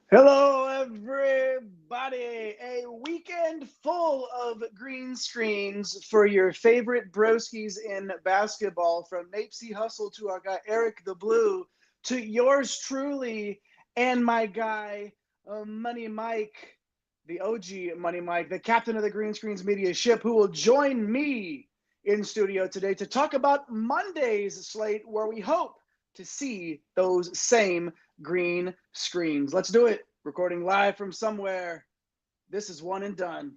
Hello, everybody. A weekend full of green screens for your favorite broskies in basketball, from Nate C. Hustle to our guy Eric the Blue, to yours truly and my guy Money Mike, the OG Money Mike, the captain of the Green Screens Media ship, who will join me in studio today to talk about Monday's slate, where we hope to see those same green screens. Let's do it. Recording live from somewhere. This is One and Done.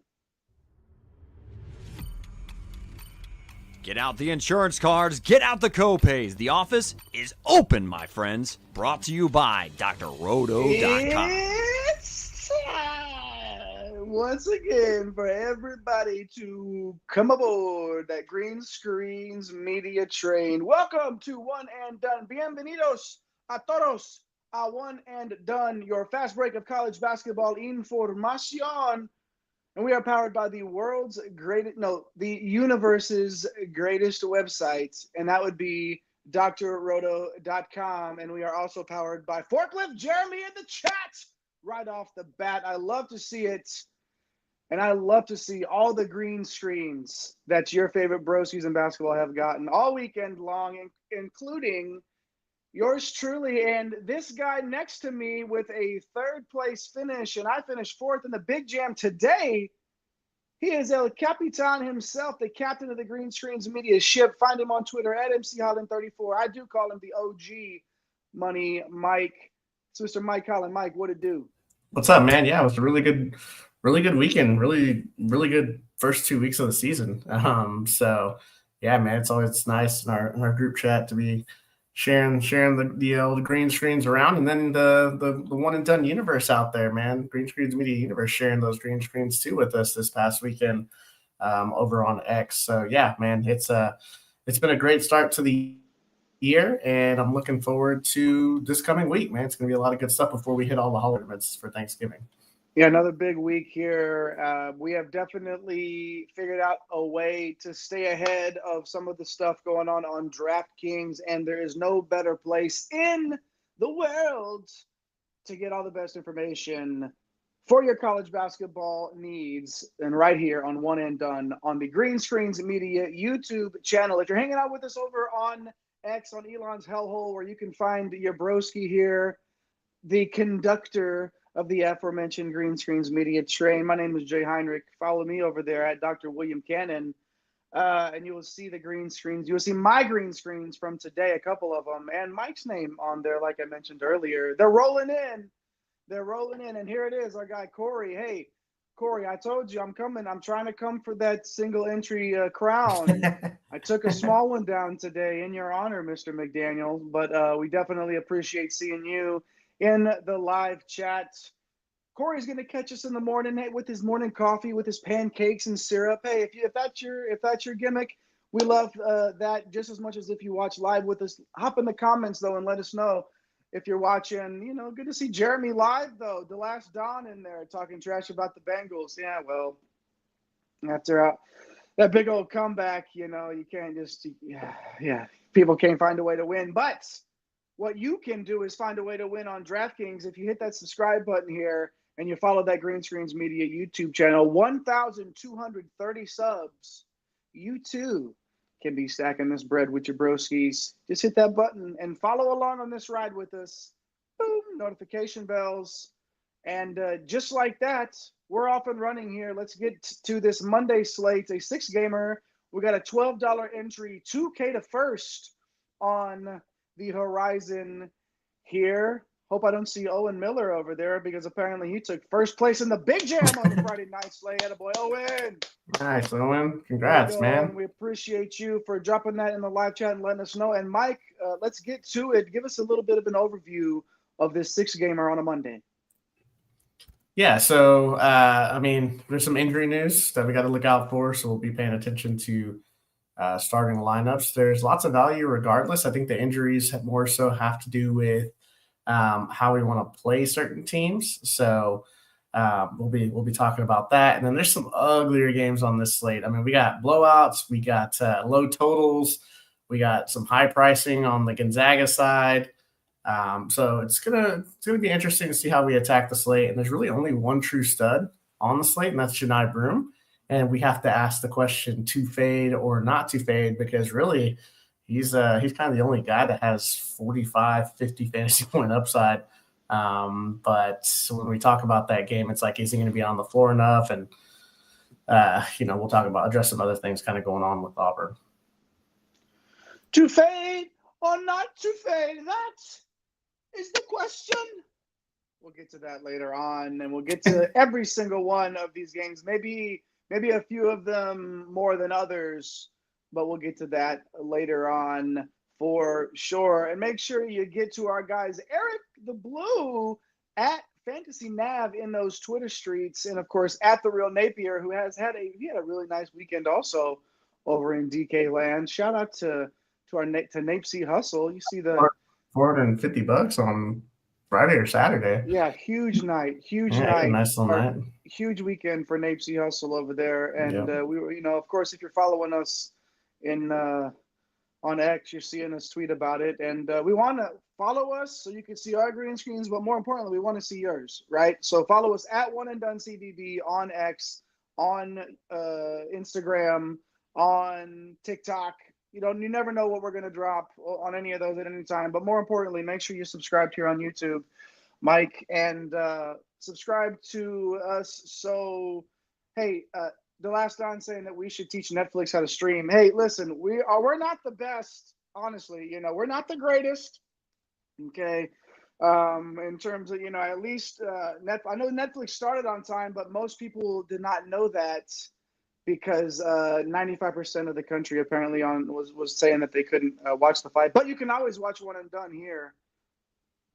Get out the insurance cards, get out the copays. The office is open, my friends. Brought to you by drroto.com. It's time once again for everybody to come aboard that Green Screens Media train. Welcome to One and Done. Bienvenidos a todos a One and Done, your fast break of college basketball information. And we are powered by the universe's greatest website, and that would be drroto.com. And we are also powered by Forklift Jeremy in the chat right off the bat. I love to see it. And I love to see all the green screens that your favorite broskies in basketball have gotten all weekend long, including yours truly and this guy next to me with a third place finish, and I finished fourth in the big jam today. He is El Capitan himself, the captain of the Green Screens Media ship. Find him on Twitter at MCHolland34. I do call him the OG Money Mike. It's Mr. Mike Holland. Mike, what it do? What's up, man? Yeah, it was a really good weekend. Really good first 2 weeks of the season. So yeah, man, it's always nice in our group chat to be sharing the green screens around, and then the One and Done universe out there, man. Green Screens Media universe sharing those green screens too with us this past weekend over on X. So yeah, man, it's been a great start to the year, and I'm looking forward to this coming week, man. It's gonna be a lot of good stuff before we hit all the holidays for Thanksgiving. Yeah, another big week here. We have definitely figured out a way to stay ahead of some of the stuff going on DraftKings, and there is no better place in the world to get all the best information for your college basketball needs than right here on One and Done on the Green Screens Media YouTube channel. If you're hanging out with us over on X, on Elon's hellhole, where you can find your broski here, the conductor of the aforementioned Green Screens Media train. My name is Jay Heinrich. Follow me over there at Dr. William Cannon, and you will see the green screens. You will see my green screens from today, a couple of them, and Mike's name on there, like I mentioned earlier. They're rolling in. And here it is, our guy Corey. Hey, Corey, I told you I'm coming. I'm trying to come for that single entry crown. I took a small one down today in your honor, Mr. McDaniel, but we definitely appreciate seeing you in the live chat. Corey's going to catch us in the morning with his morning coffee, with his pancakes and syrup. Hey, if that's your gimmick, we love that just as much as if you watch live with us. Hop in the comments though and let us know if you're watching. Good to see Jeremy live though. The last Don in there talking trash about the Bengals. Yeah, well, after that big old comeback, you can't just people can't find a way to win, but what you can do is find a way to win on DraftKings if you hit that subscribe button here and you follow that Green Screens Media YouTube channel. 1,230 subs. You too can be stacking this bread with your broskies. Just hit that button and follow along on this ride with us. Boom, notification bells. And just like that, we're off and running here. Let's get to this Monday slate, a 6-gamer. We got a $12 entry, 2K to first on the horizon here. Hope I don't see Owen Miller over there, because apparently he took first place in the big jam on the Friday night slate. Attaboy, Owen. Nice, Owen. Congrats, man. We appreciate you for dropping that in the live chat and letting us know. And Mike, let's get to it. Give us a little bit of an overview of this 6-gamer on a Monday. Yeah, so, there's some injury news that we got to look out for, so we'll be paying attention to starting lineups. There's lots of value regardless. I think the injuries more so have to do with how we want to play certain teams. So we'll be talking about that. And then there's some uglier games on this slate. We got blowouts, we got low totals, we got some high pricing on the Gonzaga side. So it's gonna be interesting to see how we attack the slate. And there's really only one true stud on the slate, and that's Janai Broom. And we have to ask the question to fade or not to fade, because really he's kind of the only guy that has 45, 50 fantasy point upside. But when we talk about that game, it's like, is he going to be on the floor enough? And we'll address some other things kind of going on with Auburn. To fade or not to fade, that is the question. We'll get to that later on, and we'll get to every single one of these games. Maybe a few of them more than others, but we'll get to that later on for sure. And make sure you get to our guys, Eric the Blue at Fantasy Nav in those Twitter streets, and of course at The Real Napier, who had a really nice weekend also over in DK land. Shout out to Napesy Hustle. You see the $450 on Friday or Saturday. Yeah, huge night. Nice little night. Huge weekend for Napesy Hustle over there. And we were, of course, if you're following us on X, you're seeing us tweet about it. And we want to follow us so you can see our green screens, but more importantly, we want to see yours, right? So follow us at One and Done CBB on X, on Instagram, on TikTok. You never know what we're going to drop on any of those at any time. But more importantly, make sure you subscribe here on YouTube, Mike, and subscribe to us. So, hey, the last Don saying that we should teach Netflix how to stream. Hey, listen, we're not the best, honestly. We're not the greatest. Okay, in terms of at least I know Netflix started on time, but most people did not know that. Because 95% of the country apparently was saying that they couldn't watch the fight. But you can always watch One and Done here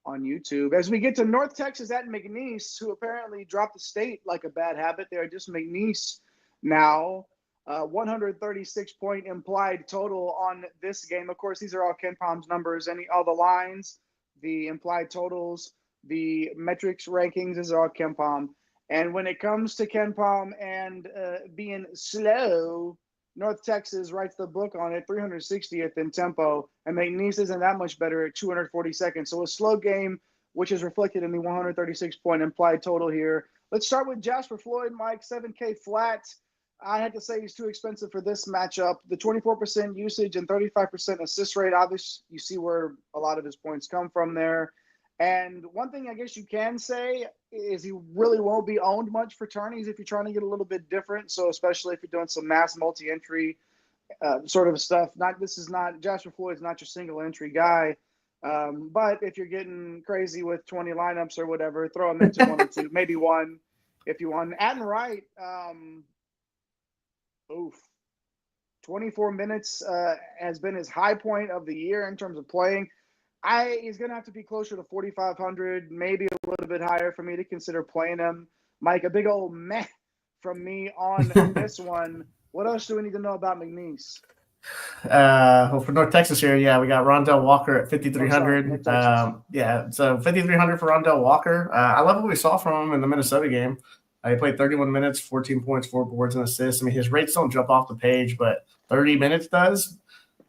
on YouTube. As we get to North Texas at McNeese, who apparently dropped the state like a bad habit. They're just McNeese now. 136-point implied total on this game. Of course, these are all Ken Palm's numbers. All the lines, the implied totals, the metrics rankings, these are all Ken Palm. And when it comes to Ken Palm and being slow, North Texas writes the book on it, 360th in tempo, and McNeese isn't that much better at 242nd. So a slow game, which is reflected in the 136-point implied total here. Let's start with Jasper Floyd, Mike, 7K flat. I had to say he's too expensive for this matchup. The 24% usage and 35% assist rate, obviously, you see where a lot of his points come from there. And one thing I guess you can say is he really won't be owned much for tourneys if you're trying to get a little bit different. So especially if you're doing some mass multi-entry sort of stuff. Jasper Floyd's not your single entry guy. But if you're getting crazy with 20 lineups or whatever, throw him into one or two, maybe one if you want. Atten Wright, 24 minutes has been his high point of the year in terms of playing. He's going to have to be closer to 4,500, maybe a little bit higher for me to consider playing him. Mike, a big old meh from me on this one. What else do we need to know about McNeese? Well, for North Texas here, we got Rondell Walker at 5,300. So 5,300 for Rondell Walker. I love what we saw from him in the Minnesota game. He played 31 minutes, 14 points, 4 boards, and assists. I mean, his rates don't jump off the page, but 30 minutes does.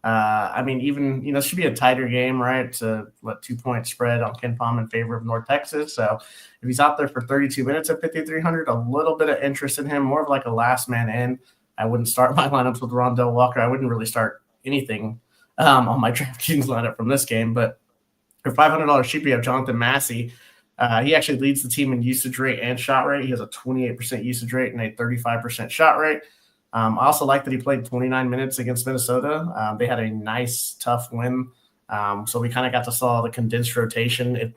Even, it should be a tighter game, right? To let 2-point spread on Ken Palm in favor of North Texas. So if he's out there for 32 minutes at 5,300, a little bit of interest in him, more of like a last man in. I wouldn't start my lineups with Rondell Walker. I wouldn't really start anything on my DraftKings lineup from this game. But for $500 cheaper, you have Jonathan Massey. He actually leads the team in usage rate and shot rate. He has a 28% usage rate and a 35% shot rate. I also like that he played 29 minutes against Minnesota. They had a nice, tough win. So we kind of got to saw the condensed rotation,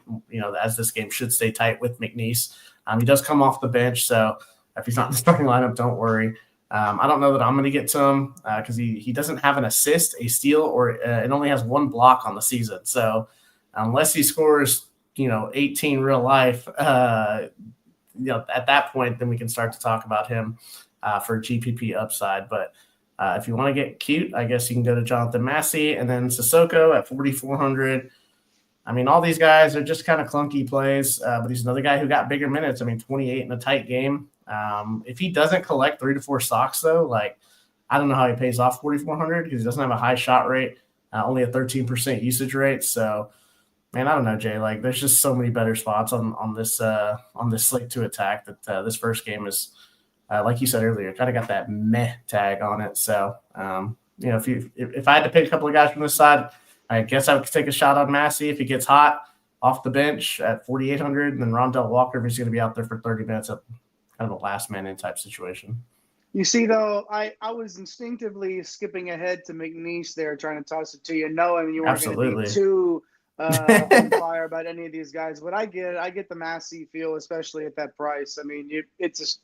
as this game should stay tight with McNeese. He does come off the bench, so if he's not in the starting lineup, don't worry. I don't know that I'm going to get to him because he doesn't have an assist, a steal, or it only has 1 block on the season. So unless he scores, 18 real life, at that point, then we can start to talk about him for GPP upside. But if you want to get cute, I guess you can go to Jonathan Massey and then Sissoko at 4,400. I mean, all these guys are just kind of clunky plays, but he's another guy who got bigger minutes. 28 in a tight game. If he doesn't collect 3 to 4 stocks, though, I don't know how he pays off 4,400 because he doesn't have a high shot rate, only a 13% usage rate. So Man, I don't know, Jay. Like, there's just so many better spots on this slate to attack that this first game is, like you said earlier, kind of got that meh tag on it. So, if I had to pick a couple of guys from this side, I guess I would take a shot on Massey if he gets hot off the bench at 4,800, and then Rondell Walker if he's going to be out there for 30 minutes at kind of a last man in type situation. You see, though, I was instinctively skipping ahead to McNeese there, trying to toss it to you, knowing you weren't going to be too on fire about any of these guys. But I get the Massey feel, especially at that price. I mean, it's just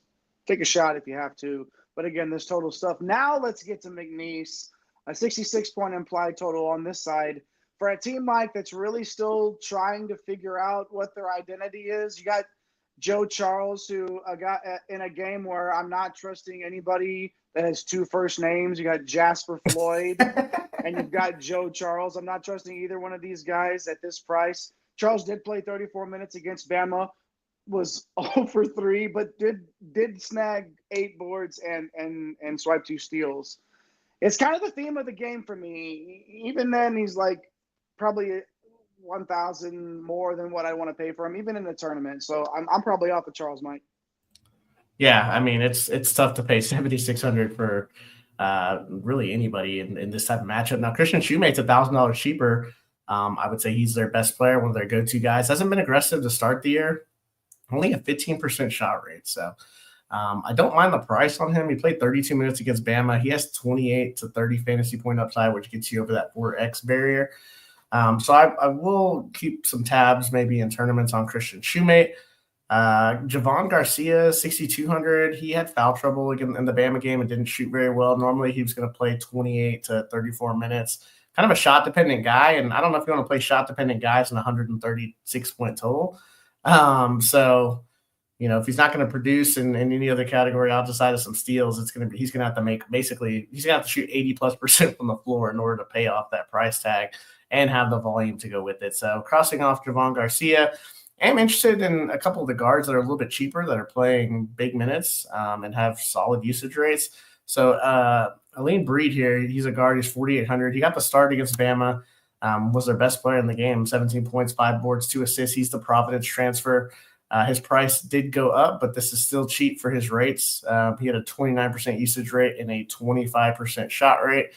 take a shot if you have to. But again, this total stuff. Now let's get to McNeese. A 66-point implied total on this side. For a team, Mike, that's really still trying to figure out what their identity is. You got Joe Charles, who got in a game where I'm not trusting anybody that has two first names. You got Jasper Floyd and you've got Joe Charles. I'm not trusting either one of these guys at this price. Charles did play 34 minutes against Bama, was 0 for 3, but did snag 8 boards and swipe 2 steals. It's kind of the theme of the game for me. Even then, he's like probably 1,000 more than what I want to pay for him, even in a tournament. So I'm probably off of Charles, Mike. Yeah, I mean, it's tough to pay 7,600 for really anybody in this type of matchup. Now, Christian Shoemate's $1,000 cheaper. I would say he's their best player, one of their go-to guys. Hasn't been aggressive to start the year. Only a 15% shot rate. So I don't mind the price on him. He played 32 minutes against Bama. He has 28 to 30 fantasy point upside, which gets you over that 4X barrier. So I will keep some tabs maybe in tournaments on Christian Shoemate. Javon Garcia, 6,200. He had foul trouble in the Bama game and didn't shoot very well. Normally he was going to play 28 to 34 minutes. Kind of a shot-dependent guy, and I don't know if you want to play shot-dependent guys in 136-point total. So, if he's not going to produce in any other category outside of some steals, he's going to have to shoot 80+% from the floor in order to pay off that price tag and have the volume to go with it. So crossing off Javon Garcia, I'm interested in a couple of the guards that are a little bit cheaper that are playing big minutes and have solid usage rates. So Aleem Breed here, he's a guard. He's 4,800. He got the start against Bama, was their best player in the game, 17 points, 5 boards, 2 assists. He's the Providence transfer. His price did go up, but this is still cheap for his rates. He had a 29% usage rate and a 25% shot rate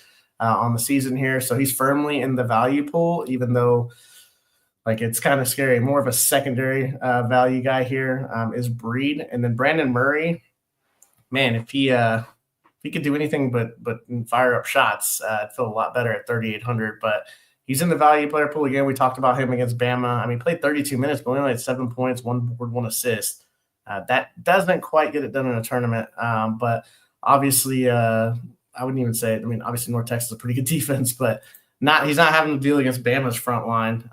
on the season here. So he's firmly in the value pool, even though it's kind of scary. More of a secondary value guy here is Breed. And then Brandon Murray, man, if he could do anything but fire up shots, I'd feel a lot better at 3,800. But he's in the value player pool again. We talked about him against Bama. I mean, he played 32 minutes, but only had 7 points, 1 board, 1 assist. That doesn't quite get it done in a tournament. But obviously, I wouldn't even say it. I mean, obviously, North Texas is a pretty good defense, but he's not having to deal against Bama's front line.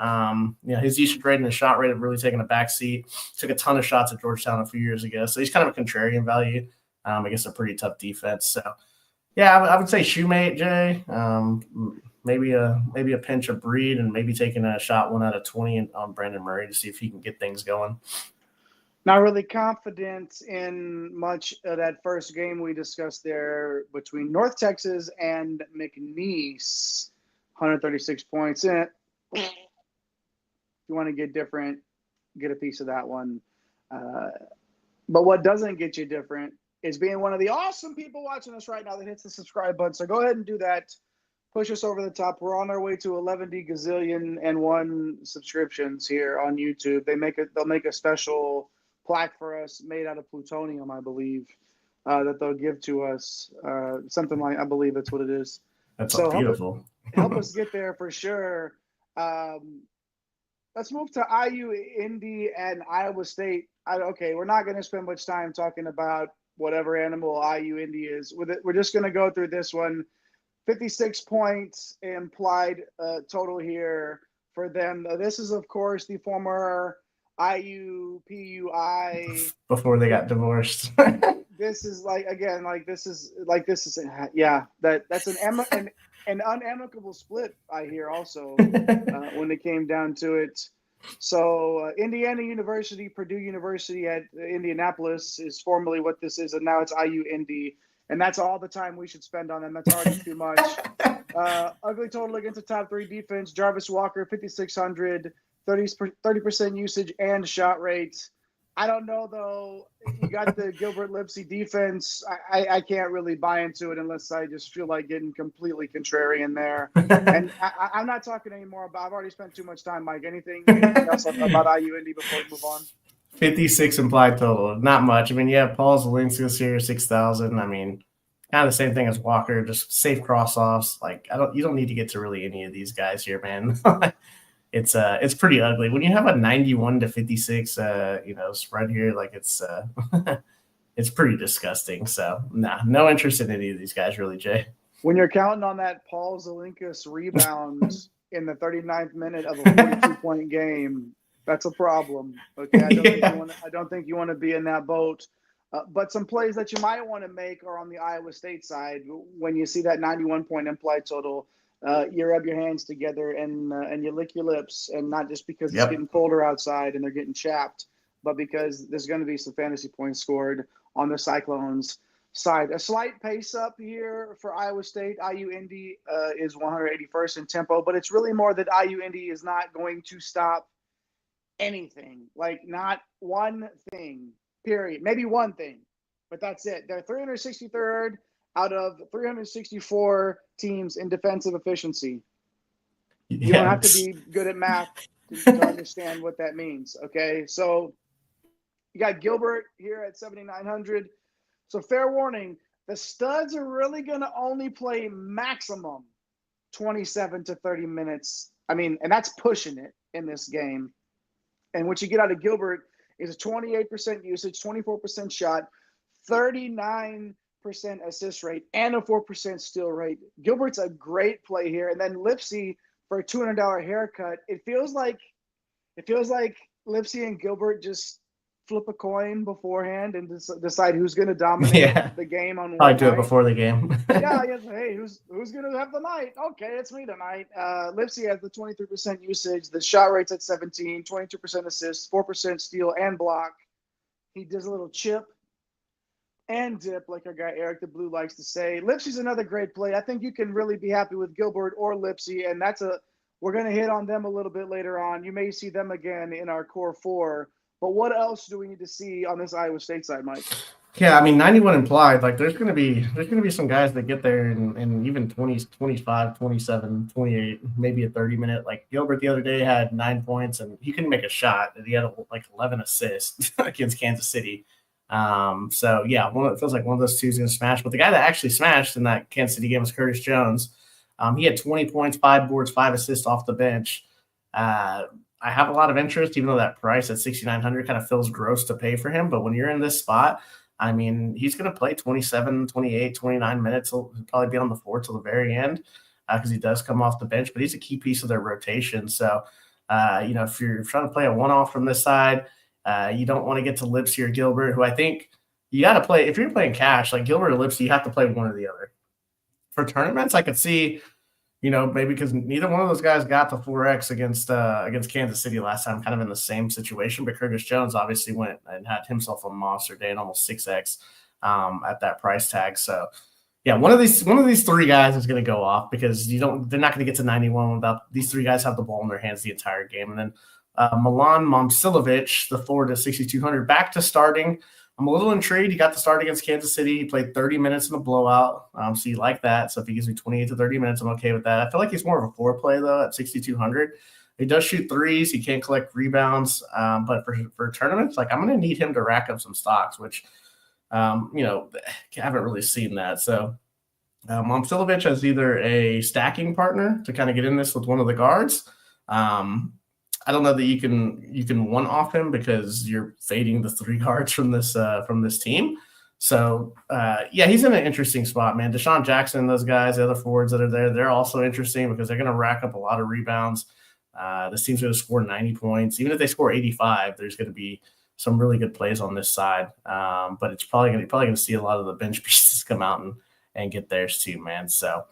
His usage rate and his shot rate have really taken a backseat. Took a ton of shots at Georgetown a few years ago, so he's kind of a contrarian value against a pretty tough defense. So, yeah, I would say Shoemate, Jay. Maybe a pinch of Breed and maybe taking a shot 1 out of 20 on Brandon Murray to see if he can get things going. Not really confident in much of that first game we discussed there between North Texas and McNeese. 136 points. If you want to get different, get a piece of that one. But what doesn't get you different is being one of the awesome people watching us right now that hits the subscribe button. So go ahead and do that. Push us over the top. We're on our way to 11 gazillion and 1 subscriptions here on YouTube. They'll make a special plaque for us made out of plutonium, I believe, that they'll give to us. Something like, I believe that's what it is. That's so beautiful. Help us get there for sure. Let's move to IU, Indy, and Iowa State. We're not going to spend much time talking about whatever animal IU, Indy is. We're just going to go through this one. 56 points implied total here for them. This is, of course, the former IU PUI before they got divorced. This is that's an unamicable split, I hear also when it came down to it. So Indiana University, Purdue University at Indianapolis is formerly what this is, and now it's IU Indy. And that's all the time we should spend on them. That's already too much. Ugly total against the top 3 defense. Jarvis Walker, 5,600. 30% usage and shot rates. I don't know, though. You got the Gilbert Lipsy defense. I can't really buy into it unless I just feel like getting completely contrarian there. And I'm not talking anymore about – I've already spent too much time, Mike. Anything else about IU Indy before we move on? 56 implied total. Not much. I mean, yeah, Paul Zelinskas here, 6,000. I mean, kind of the same thing as Walker, just safe cross-offs. Like, you don't need to get to really any of these guys here, man. It's pretty ugly when you have a 91 to 56 spread here. Like it's it's pretty disgusting. So no interest in any of these guys really, Jay. When you're counting on that Paul Zelinkas rebound in the 39th minute of a 42-point game, that's a problem. Okay, I don't think you want to be in that boat. But some plays that you might want to make are on the Iowa State side. When you see that 91-point implied total, you rub your hands together and you lick your lips, and not just because it's getting colder outside and they're getting chapped, but because there's going to be some fantasy points scored on the Cyclones side. A slight pace up here for Iowa State. IU Indy is 181st in tempo, but it's really more that IU Indy is not going to stop anything, like not one thing, period. Maybe one thing, but that's it. They're 363rd out of 364 teams in defensive efficiency. You don't have to be good at math to understand what that means, okay? So you got Gilbert here at 7,900. So fair warning, the studs are really going to only play maximum 27 to 30 minutes. I mean, and that's pushing it in this game. And what you get out of Gilbert is a 28% usage, 24% shot, 39% assist rate, and a 4% steal rate. Gilbert's a great play here. And then Lipsy for a $200 haircut. It feels like Lipsy and Gilbert just flip a coin beforehand and decide who's going to dominate the game on one Probably do night. it before the game. Hey, who's going to have the night? Okay, it's me tonight. Lipsy has the 23% usage. The shot rate's at 17, 22% assists, 4% steal and block. He does a little chip and dip, like our guy Eric the Blue likes to say. Lipsy's another great play. I think you can really be happy with Gilbert or Lipsy, and we're going to hit on them a little bit later on. You may see them again in our core four. But what else do we need to see on this Iowa State side, Mike? Yeah, I mean, 91 implied. Like, there's going to be some guys that get there in even 20s, 25, 27, 28, maybe a 30-minute. Like, Gilbert the other day had 9 points, and he couldn't make a shot. He had, 11 assists against Kansas City. So, yeah, it feels like one of those two is going to smash. But the guy that actually smashed in that Kansas City game was Curtis Jones. He had 20 points, 5 boards, 5 assists off the bench. I have a lot of interest, even though that price at 6,900 kind of feels gross to pay for him. But when you're in this spot, I mean, he's going to play 27, 28, 29 minutes. He'll probably be on the floor till the very end because he does come off the bench, but he's a key piece of their rotation. So, if you're trying to play a one-off from this side, you don't want to get to Lipsy or Gilbert, who I think you got to play. If you're playing cash, like Gilbert or Lipsy, you have to play one or the other. For tournaments, I could see – maybe because neither one of those guys got the 4X against Kansas City last time, kind of in the same situation. But Curtis Jones obviously went and had himself a monster day and almost 6X at that price tag. So, yeah, one of these three guys is going to go off because they're not going to get to 91 without these three guys have the ball in their hands the entire game. And then Milan Momcilovic, the forward at 6,200, back to starting. I'm a little intrigued. He got the start against Kansas City. He played 30 minutes in a blowout. So you like that. So if he gives me 28 to 30 minutes, I'm okay with that. I feel like he's more of a floor play, though, at 6,200. He does shoot threes. He can't collect rebounds. But for tournaments, like I'm going to need him to rack up some stocks, which, I haven't really seen that. So Momcilovic has either a stacking partner to kind of get in this with one of the guards. I don't know that you can one off him because you're fading the three guards from this team. So he's in an interesting spot, man. Deshaun Jackson, those guys, the other forwards that are there, they're also interesting because they're going to rack up a lot of rebounds. This team's going to score 90 points. Even if they score 85, there's going to be some really good plays on this side. But it's probably going to see a lot of the bench pieces come out and get theirs too, man. So.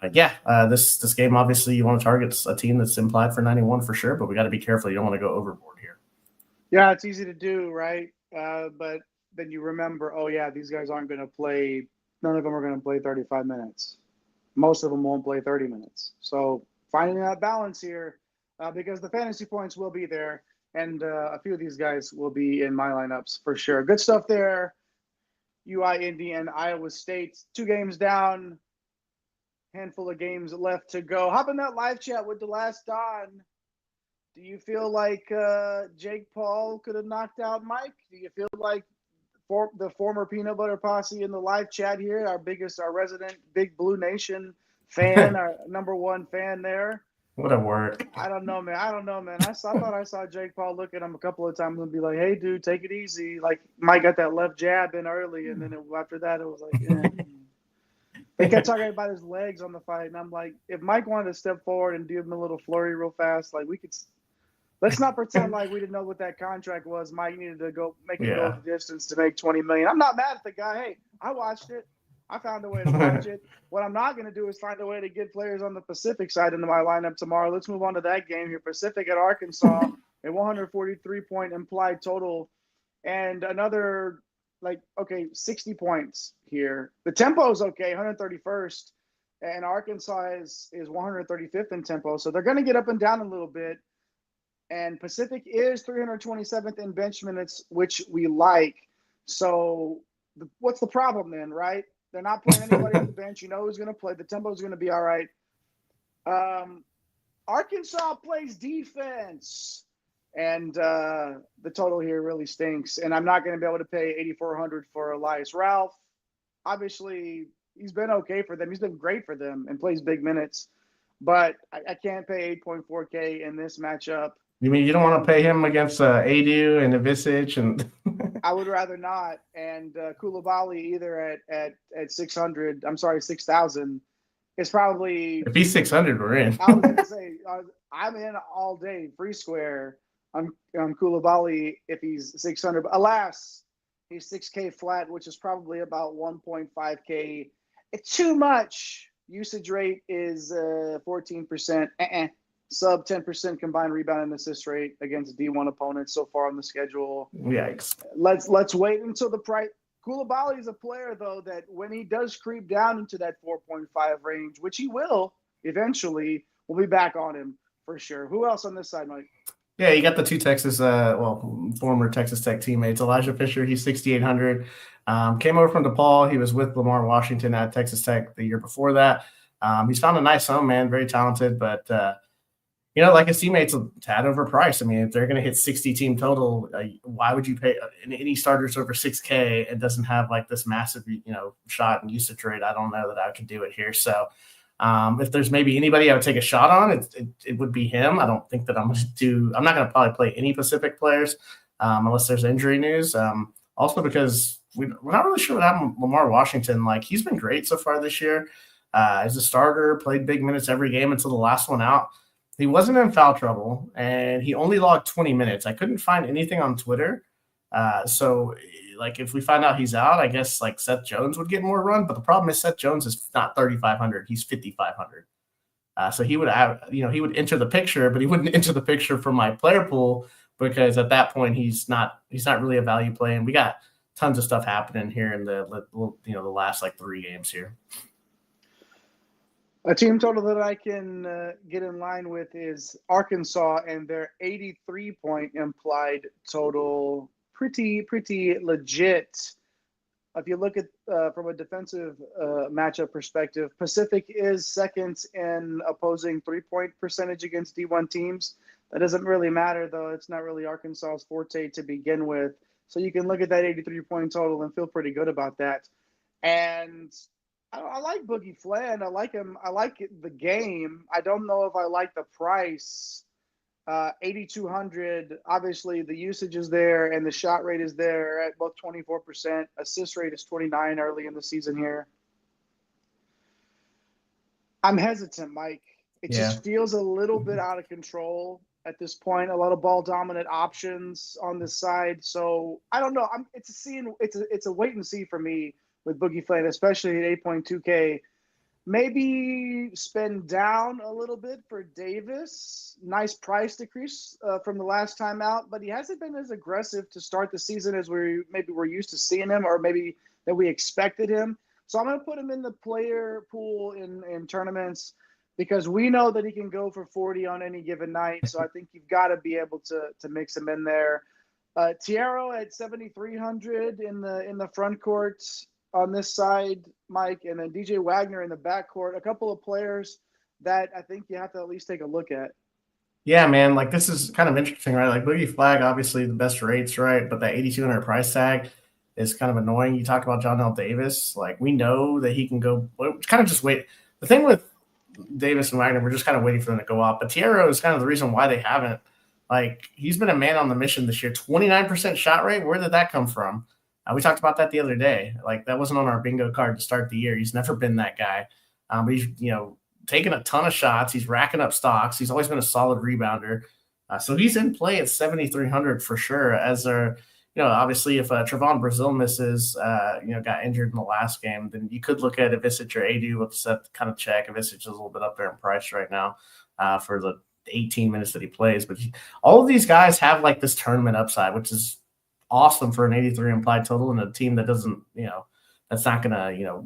This game, obviously, you want to target a team that's implied for 91 for sure, but we got to be careful. You don't want to go overboard here. Yeah, it's easy to do, right? But then you remember, these guys aren't going to play. None of them are going to play 35 minutes. Most of them won't play 30 minutes. So finding that balance here. because the fantasy points will be there, and a few of these guys will be in my lineups for sure. Good stuff there. UI, Indy, and Iowa State. 2 games down, handful of games left to go. Hop in that live chat with the last Don. Do you feel like Jake Paul could have knocked out Mike? Do you feel like the former Peanut Butter Posse in the live chat here, our resident Big Blue Nation fan, our number 1 fan there? What a work. I don't know, man. I thought I saw Jake Paul look at him a couple of times and be like, hey, dude, take it easy. Like, Mike got that left jab in early, and then after that, it was like, yeah. They kept talking about his legs on the fight, and I'm like, if Mike wanted to step forward and do him a little flurry real fast, like, we could – let's not pretend like we didn't know what that contract was. Mike needed to go make it go the distance to make $20 million. I'm not mad at the guy. Hey, I watched it. I found a way to watch it. What I'm not going to do is find a way to get players on the Pacific side into my lineup tomorrow. Let's move on to that game here. Pacific at Arkansas, a 143-point implied total, and another 60 points here. The tempo is okay, 131st, and Arkansas is 135th in tempo, so they're going to get up and down a little bit. And Pacific is 327th in bench minutes, which we like. So what's the problem then, right? They're not playing anybody on the bench. You know who's going to play. The tempo is going to be all right. Arkansas plays defense. And the total here really stinks. And I'm not going to be able to pay $8,400 for Elias Ralph. Obviously, he's been okay for them. He's been great for them and plays big minutes. But I can't pay $8.4K in this matchup. You mean you don't want to pay him against Adu and Ivisic? And I would rather not. And Koulibaly either at 600. I'm sorry, 6,000 is probably. If he's 600, we're in. I was going to say I'm in all day free square on Koulibaly if he's 600. But alas, he's 6K flat, which is probably about 1.5K. It's too much. Usage rate is 14%. Sub 10% combined rebound and assist rate against D1 opponents so far on the schedule. Yikes. Let's wait until the price. Koulibaly is a player, though, that when he does creep down into that 4.5 range, which he will eventually, we'll be back on him for sure. Who else on this side, Mike? Yeah, you got the 2 Texas, former Texas Tech teammates. Elijah Fisher, he's 6,800. Came over from DePaul. He was with Lamar Washington at Texas Tech the year before that. He's found a nice home, man. Very talented, but like his teammates, a tad overpriced. I mean, if they're going to hit 60 team total, why would you pay any starters over 6K and doesn't have like this massive, shot and usage rate? I don't know that I could do it here. So if there's maybe anybody I would take a shot on, it would be him. I don't think that I'm not going to probably play any Pacific players unless there's injury news. Also because we're not really sure what happened with Lamar Washington. Like, he's been great so far this year as a starter, played big minutes every game until the last one out. He wasn't in foul trouble, and he only logged 20 minutes. I couldn't find anything on Twitter. So, if we find out he's out, I guess, Seth Jones would get more run. But the problem is Seth Jones is not 3,500. He's 5,500. So he would have, he would enter the picture, but he wouldn't enter the picture for my player pool because at that point he's not really a value play. And we got tons of stuff happening here in the last 3 games here. A team total that I can get in line with is Arkansas and their 83-point implied total. Pretty legit. If you look at from a defensive matchup perspective, Pacific is second in opposing 3-point percentage against D1 teams. That doesn't really matter, though. It's not really Arkansas's forte to begin with. So you can look at that 83-point total and feel pretty good about that. And I like Boogie Fland. I like him. I like the game. I don't know if I like the price. 8,200. Obviously, the usage is there and the shot rate is there at both 24%. Assist rate is 29 early in the season here. I'm hesitant, Mike. It just feels a little bit out of control at this point. A lot of ball dominant options on this side. So I don't know. It's a wait and see for me with Boogie Fland, especially at 8.2K. Maybe spend down a little bit for Davis. Nice price decrease from the last time out, but he hasn't been as aggressive to start the season as we're used to seeing him, or maybe that we expected him. So I'm going to put him in the player pool in tournaments. because we know that he can go for 40 on any given night. So I think you've got to be able to mix him in there. Tiero at 7,300 in the front court on this side, Mike, and then DJ Wagner in the back court. A couple of players that I think you have to at least take a look at. Yeah, man. Like, this is kind of interesting, right? Like, Boogie Flag, obviously the best rates, right? But that 8,200 price tag is kind of annoying. You talk about John L. Davis. Like, we know that he can go – kind of just wait. The thing with Davis and Wagner, we're just kind of waiting for them to go off. But Tiero is kind of the reason why they haven't. Like, he's been a man on the mission this year. 29% shot rate. Where did that come from? We talked about that the other day. Like, that wasn't on our bingo card to start the year. He's never been that guy. But he's, taking a ton of shots. He's racking up stocks. He's always been a solid rebounder. So he's in play at 7,300 for sure. As they're, obviously if Trevon Brazil misses, got injured in the last game, then you could look at Ivisic or Adu with that kind of check. Ivisic is a little bit up there in price right now for the 18 minutes that he plays. But all of these guys have like this tournament upside, which is awesome for an 83 implied total and a team that doesn't, that's not going to,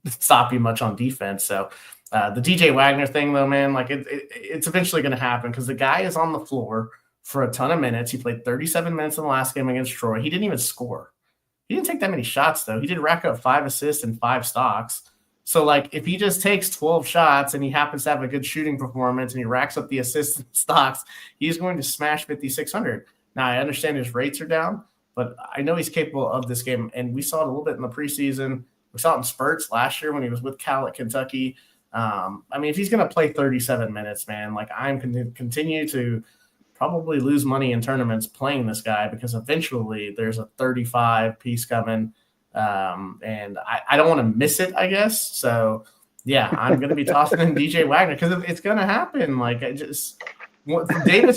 stop you much on defense. So the DJ Wagner thing, though, man, like it's eventually going to happen because the guy is on the floor for a ton of minutes. He played 37 minutes in the last game against Troy. He didn't even score. He didn't take that many shots, though. He did rack up 5 assists and 5 stocks. So, like, if he just takes 12 shots and he happens to have a good shooting performance and he racks up the assists and stocks, he's going to smash 5,600. Now, I understand his rates are down, but I know he's capable of this game. And we saw it a little bit in the preseason. We saw it in spurts last year when he was with Cal at Kentucky. If he's going to play 37 minutes, man, like I'm going to continue to probably lose money in tournaments playing this guy because eventually there's a 35 piece coming. And I don't want to miss it, I guess. So, yeah, I'm going to be tossing in DJ Wagner because it's going to happen. Like, Davis,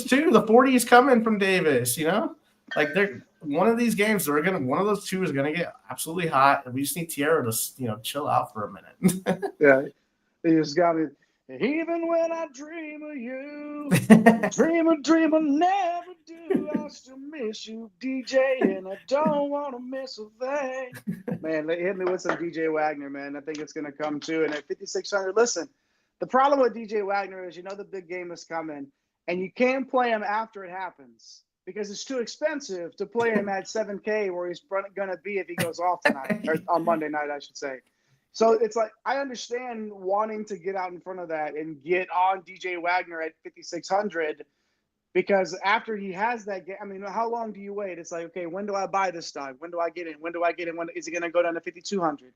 too. The 40 is coming from Davis, Like, one of these games, one of those two is going to get absolutely hot. And we just need Tiero to, chill out for a minute. Yeah. He just got me. Even when I dream of you, dream of never do. I still miss you, DJ, and I don't want to miss a thing. Man, they hit me with some DJ Wagner, man. I think it's going to come too. And at 5,600, listen, the problem with DJ Wagner is the big game is coming, and you can't play him after it happens because it's too expensive to play him at 7K where he's going to be if he goes off tonight, or on Monday night, I should say. So it's like I understand wanting to get out in front of that and get on DJ Wagner at 5,600 because after he has that game, how long do you wait? It's like, okay, when do I buy this stock? When do I get in? When do I get in? When is he going to go down to 5,200?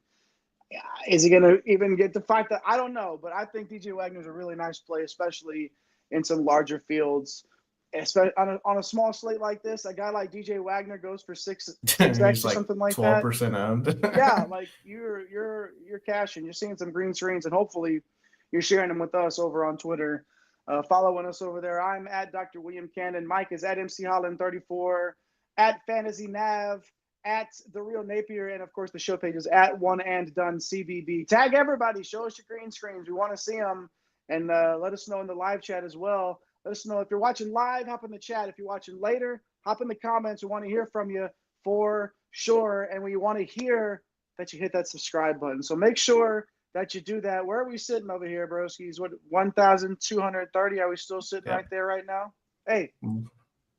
Is he going to even get to 5,000? I don't know, but I think DJ Wagner is a really nice play, especially in some larger fields. Especially on a small slate like this, a guy like DJ Wagner goes for 6x or something like 12% that. 12% owned. Yeah, like you're cashing. You're seeing some green screens, and hopefully you're sharing them with us over on Twitter. Following us over there. I'm at Dr. William Cannon. Mike is at MC Holland 34, at Fantasy Nav, at The Real Napier, and of course the show page is at One and Done CBB. Tag everybody. Show us your green screens. We want to see them, and let us know in the live chat as well. Let us know if you're watching live, hop in the chat. If you're watching later, hop in the comments. We want to hear from you for sure. And we want to hear that you hit that subscribe button. So make sure that you do that. Where are we sitting over here, broskies? What, 1,230? Are we still sitting right there right now? Hey,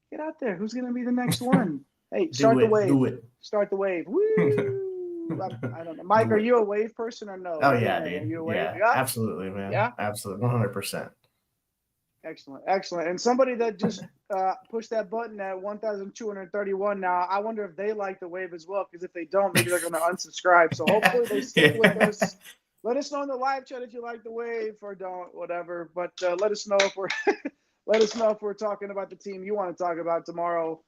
get out there. Who's going to be the next one? Hey, start the wave. Do it. Start the wave. Woo! I don't know. Mike, are you a wave person or no? Oh, yeah, dude. Are you a wave? Yeah, absolutely, man. Yeah? Absolutely. 100%. Excellent. And somebody that just pushed that button at 1,231 now, I wonder if they like the wave as well, because if they don't, maybe they're going to unsubscribe. So hopefully they stick with us. Let us know in the live chat if you like the wave or don't, whatever. But let us know if we're talking about the team you want to talk about tomorrow.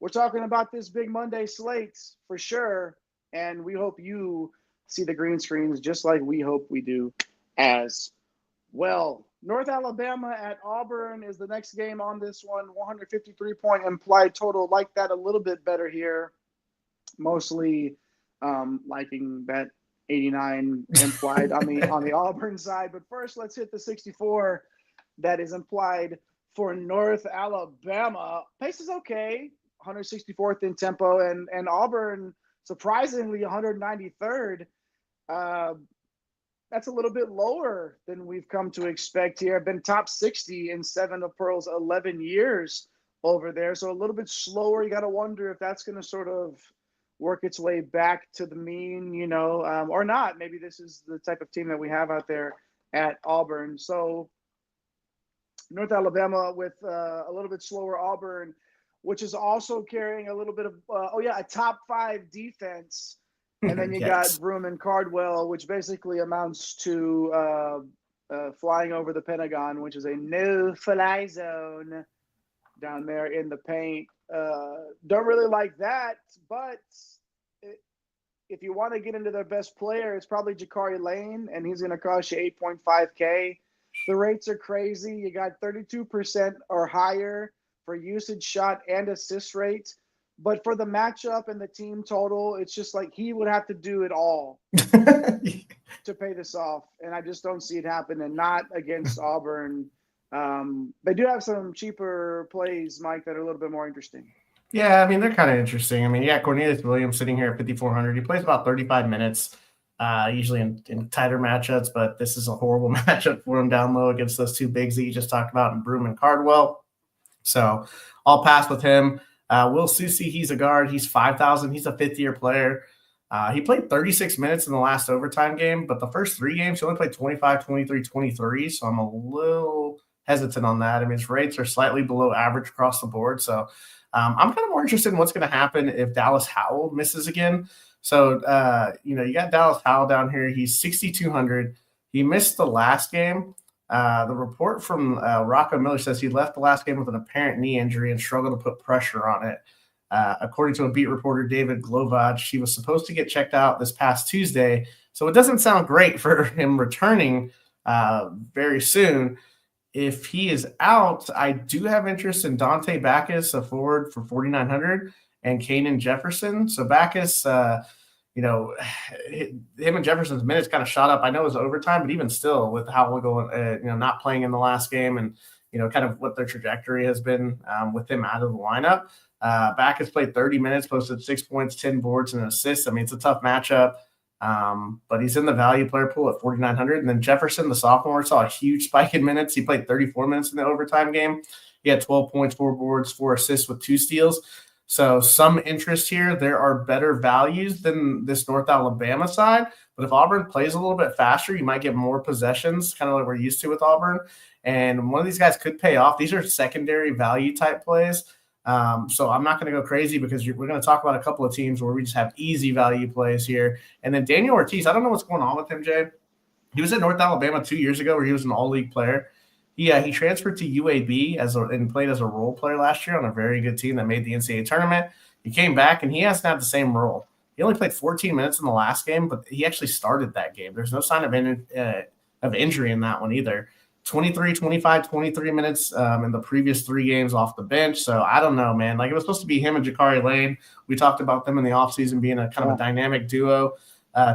We're talking about this big Monday slate for sure, and we hope you see the green screens just like we hope we do as well. North Alabama at Auburn is the next game on this one. 153-point implied total. Like that a little bit better here. Mostly liking that 89 implied on the Auburn side. But first, let's hit the 64 that is implied for North Alabama. Pace is okay. 164th in tempo. And Auburn, surprisingly, 193rd. that's a little bit lower than we've come to expect here. Been top 60 in 7 of Pearl's 11 years over there. So a little bit slower. You got to wonder if that's going to sort of work its way back to the mean, or not. Maybe this is the type of team that we have out there at Auburn. So North Alabama with a little bit slower Auburn, which is also carrying a little bit of, a top 5 defense. And then you got Broome and Cardwell, which basically amounts to flying over the Pentagon, which is a no-fly zone down there in the paint. Don't really like that, but if you want to get into their best player, it's probably Jakari Lane, and he's going to cost you $8.5K. The rates are crazy. You got 32% or higher for usage, shot, and assist rates. But for the matchup and the team total, it's just like he would have to do it all to pay this off. And I just don't see it happening, not against Auburn. They do have some cheaper plays, Mike, that are a little bit more interesting. Yeah, I mean, they're kind of interesting. I mean, Cornelius Williams sitting here at 5,400. He plays about 35 minutes, usually in tighter matchups, but this is a horrible matchup for him down low against those two bigs that you just talked about in Broome and Cardwell. So I'll pass with him. Will Susi, he's a guard. He's 5,000. He's a fifth-year player. He played 36 minutes in the last overtime game, but the first 3 games, he only played 25, 23, 23, so I'm a little hesitant on that. I mean, his rates are slightly below average across the board, so I'm kind of more interested in what's going to happen if Dallas Howell misses again. So, you got Dallas Howell down here. He's 6,200. He missed the last game. The report from Rocco Miller says he left the last game with an apparent knee injury and struggled to put pressure on it. According to a beat reporter, David Glovach, he was supposed to get checked out this past Tuesday, so it doesn't sound great for him returning very soon. If he is out, I do have interest in Dante Backus, a forward for 4,900, and Kanan Jefferson. So Backus, him and Jefferson's minutes kind of shot up. I know it was overtime, but even still, with Howell going, not playing in the last game, and kind of what their trajectory has been with him out of the lineup. Backus played 30 minutes, posted 6 points, 10 boards, and an assist. I mean, it's a tough matchup. But he's in the value player pool at 4,900. And then Jefferson, the sophomore, saw a huge spike in minutes. He played 34 minutes in the overtime game. He had 12 points, 4 boards, 4 assists with 2 steals. So some interest here. There are better values than this North Alabama side. But if Auburn plays a little bit faster, you might get more possessions, kind of like we're used to with Auburn. And one of these guys could pay off. These are secondary value type plays. So I'm not going to go crazy because we're going to talk about a couple of teams where we just have easy value plays here. And then Daniel Ortiz, I don't know what's going on with him, Jay. He was at North Alabama 2 years ago where he was an all-league player. He transferred to UAB and played as a role player last year on a very good team that made the NCAA tournament. He came back, and he hasn't had the same role. He only played 14 minutes in the last game, but he actually started that game. There's no sign of injury in that one either. 23, 25, 23 minutes in the previous 3 games off the bench. So I don't know, man. Like, it was supposed to be him and Jakari Lane. We talked about them in the offseason being a kind of a dynamic duo,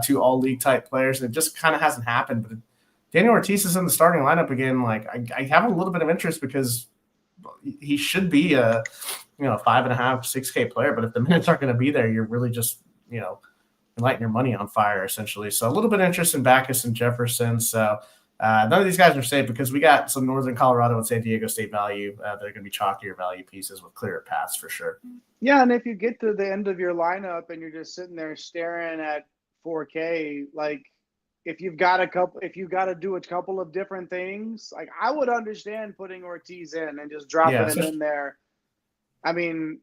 2 all-league type players. And it just kind of hasn't happened. But Daniel Ortiz is in the starting lineup again. Like, I have a little bit of interest because he should be a 5.5, 6K player. But if the minutes aren't going to be there, you're really just, lighting your money on fire, essentially. So a little bit of interest in Backus and Jefferson. So none of these guys are safe because we got some Northern Colorado and San Diego State value. They're going to be chalkier value pieces with clearer paths for sure. Yeah, and if you get to the end of your lineup and you're just sitting there staring at 4K, like if you've got to do a couple of different things, like I would understand putting Ortiz in and just dropping him in there. I mean,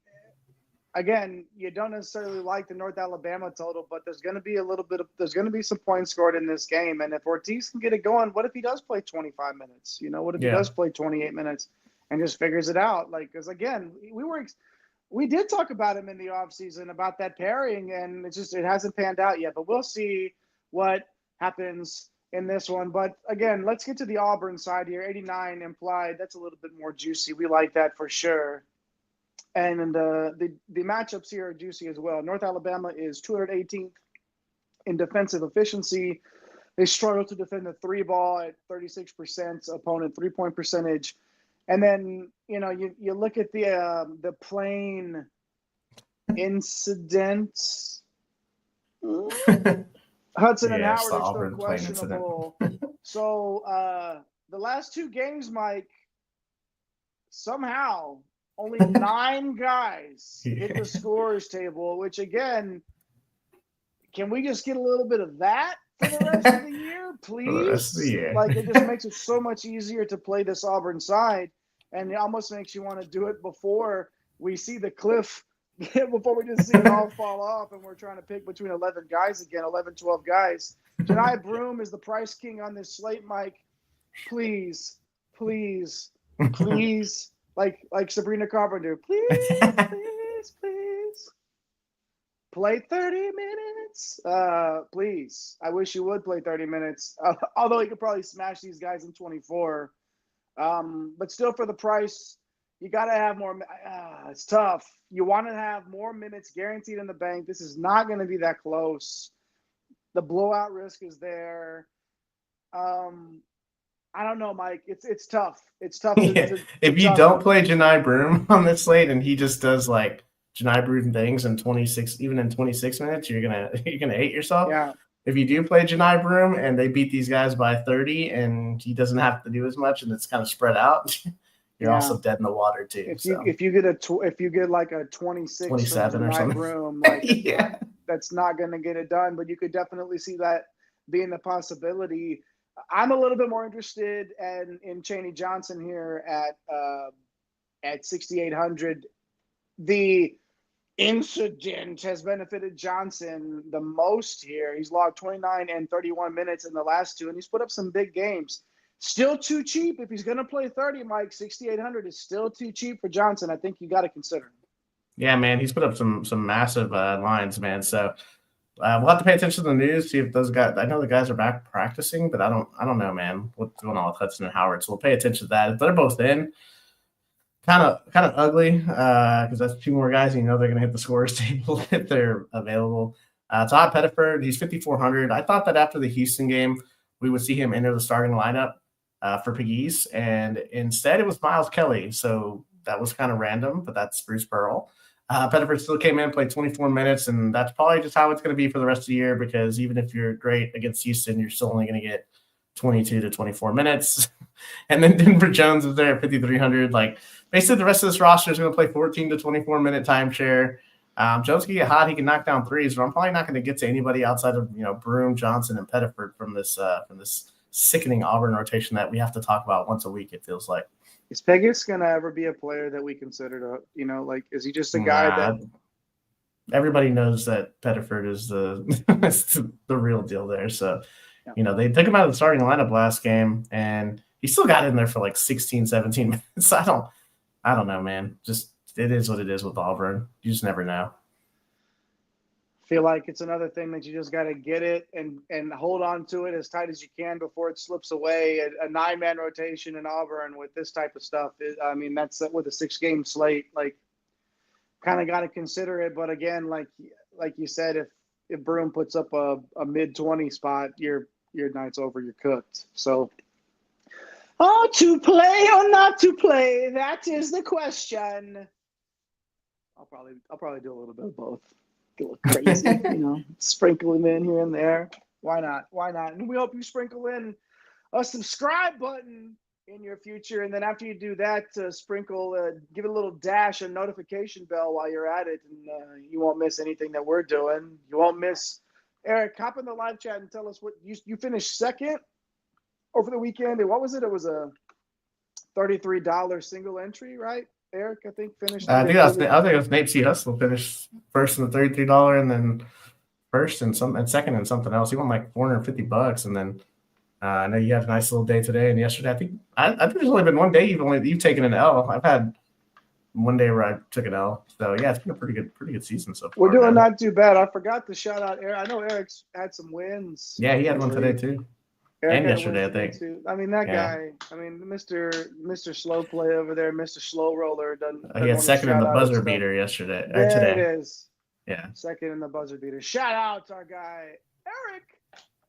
again, you don't necessarily like the North Alabama total, but there's going to be some points scored in this game. And if Ortiz can get it going, what if he does play 25 minutes? What if he does play 28 minutes and just figures it out? Like, because again, we did talk about him in the offseason about that pairing, and it hasn't panned out yet. But we'll see what happens in this one. But again, let's get to the Auburn side here. 89 implied. That's a little bit more juicy. We like that for sure. And the matchups here are juicy as well. North Alabama is 218th in defensive efficiency. They struggle to defend the 3 ball at 36% opponent 3-point percentage. And then, you look at the plane incidents. Hudson and Yeah, it's Howard the are still Auburn plane incident. questionable. So the last two games, Mike, somehow only 9 guys hit the scorers table, which again, can we just get a little bit of that for the rest of the year, please? For the rest of the year. Like, it just makes it so much easier to play this Auburn side, and it almost makes you want to do it before we see the cliff, before we just see it all fall off, and we're trying to pick between 11 guys again, 11, 12 guys. Janai Broome is the price king on this slate, Mike. Please, please, please, like Sabrina Carpenter, please, please, please. Play 30 minutes. Please. I wish you would play 30 minutes. Although you could probably smash these guys in 24. But still, for the price, you got to have more. It's tough. You want to have more minutes guaranteed in the bank. This is not going to be that close. The blowout risk is there. I don't know, Mike. It's tough. It's tough. If you don't play Janai Broome on this slate and he just does like Janai Broome things in 26 minutes, you're gonna hate yourself. Yeah. If you do play Janai Broome and they beat these guys by 30 and he doesn't have to do as much and it's kind of spread out, you're also dead in the water too. If you get like a 26 27 or something, Broome, like that's not going to get it done. But you could definitely see that being a possibility. I'm a little bit more interested in Chaney Johnson here at 6,800. The incident has benefited Johnson the most here. He's logged 29 and 31 minutes in the last two, and he's put up some big games. Still too cheap. If he's going to play 30, Mike, 6,800 is still too cheap for Johnson. I think you got to consider him. Yeah, man, he's put up some massive lines, man. So we'll have to pay attention to the news, see if those guys. I know the guys are back practicing, but I don't know, man, what's going on with Hudson and Howard. So we'll pay attention to that. If they're both in, kind of ugly because that's two more guys. And you know they're going to hit the scorers table if they're available. Todd Pettiford, he's 5,400. I thought that after the Houston game, we would see him enter the starting lineup for Piggies, and instead it was Miles Kelly. So that was kind of random, but that's Bruce Pearl. Pettiford still came in, played 24 minutes, and that's probably just how it's going to be for the rest of the year because even if you're great against Houston, you're still only going to get 22 to 24 minutes. And then Denver Jones is there at 5,300. Like, basically the rest of this roster is going to play 14 to 24-minute timeshare. Jones can get hot. He can knock down threes, but I'm probably not going to get to anybody outside of, Broome, Johnson, and Pettiford from this sickening Auburn rotation that we have to talk about once a week, it feels like. Is Pegas going to ever be a player that we consider to, is he just a guy that – everybody knows that Pettiford is the real deal there. So, they took him out of the starting lineup last game, and he still got in there for like 16, 17 minutes. I don't know, man. Just it is what it is with Auburn. You just never know. Feel like it's another thing that you just got to get it and hold on to it as tight as you can before it slips away. A 9-man rotation in Auburn with this type of stuff. That's with a 6-game slate. Like, kind of got to consider it. But again, like you said, if Broome puts up a mid-20 spot, your night's over. You're cooked. So, to play or not to play? That is the question. I'll probably do a little bit of both. Get a little crazy, sprinkle them in here and there. Why not? And we hope you sprinkle in a subscribe button in your future. And then after you do that, give it a little dash, a notification bell while you're at it. And you won't miss anything that we're doing. You won't miss. Eric, hop in the live chat and tell us what you finished second over the weekend. And what was it? It was a $33 single entry, right? Eric, I think finished. I think it was Nate C. Hustle finished first in the $33, and then first and second in something else. He won like $450, and then I know you had a nice little day today and yesterday. I think there's only been one day you've taken an L. I've had one day where I took an L. So yeah, it's been a pretty good season so far. We're doing not too bad. I forgot to shout out Eric. I know Eric's had some wins. Yeah, he had one today too. And yesterday, I think. Too. That guy. Mr. Slow Play over there, Mr. Slow Roller doesn't. He had second in the buzzer beater yesterday. Or today. It is. Yeah. Second in the buzzer beater. Shout out to our guy Eric,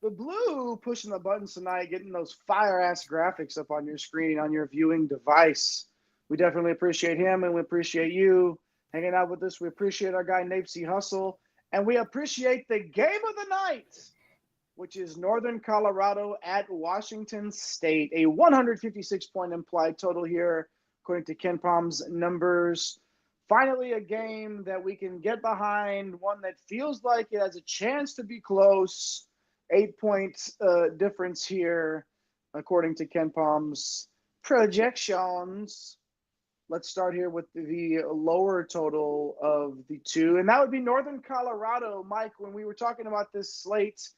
the Blue, pushing the buttons tonight, getting those fire ass graphics up on your screen on your viewing device. We definitely appreciate him, and we appreciate you hanging out with us. We appreciate our guy Nate C. Hustle, and we appreciate the game of the night. which is Northern Colorado at Washington State. A 156-point implied total here, according to Ken Palm's numbers. Finally, a game that we can get behind, one that feels like it has a chance to be close. 8-point difference here, according to Ken Palm's projections. Let's start here with the lower total of the two, and that would be Northern Colorado. Mike, when we were talking about this slate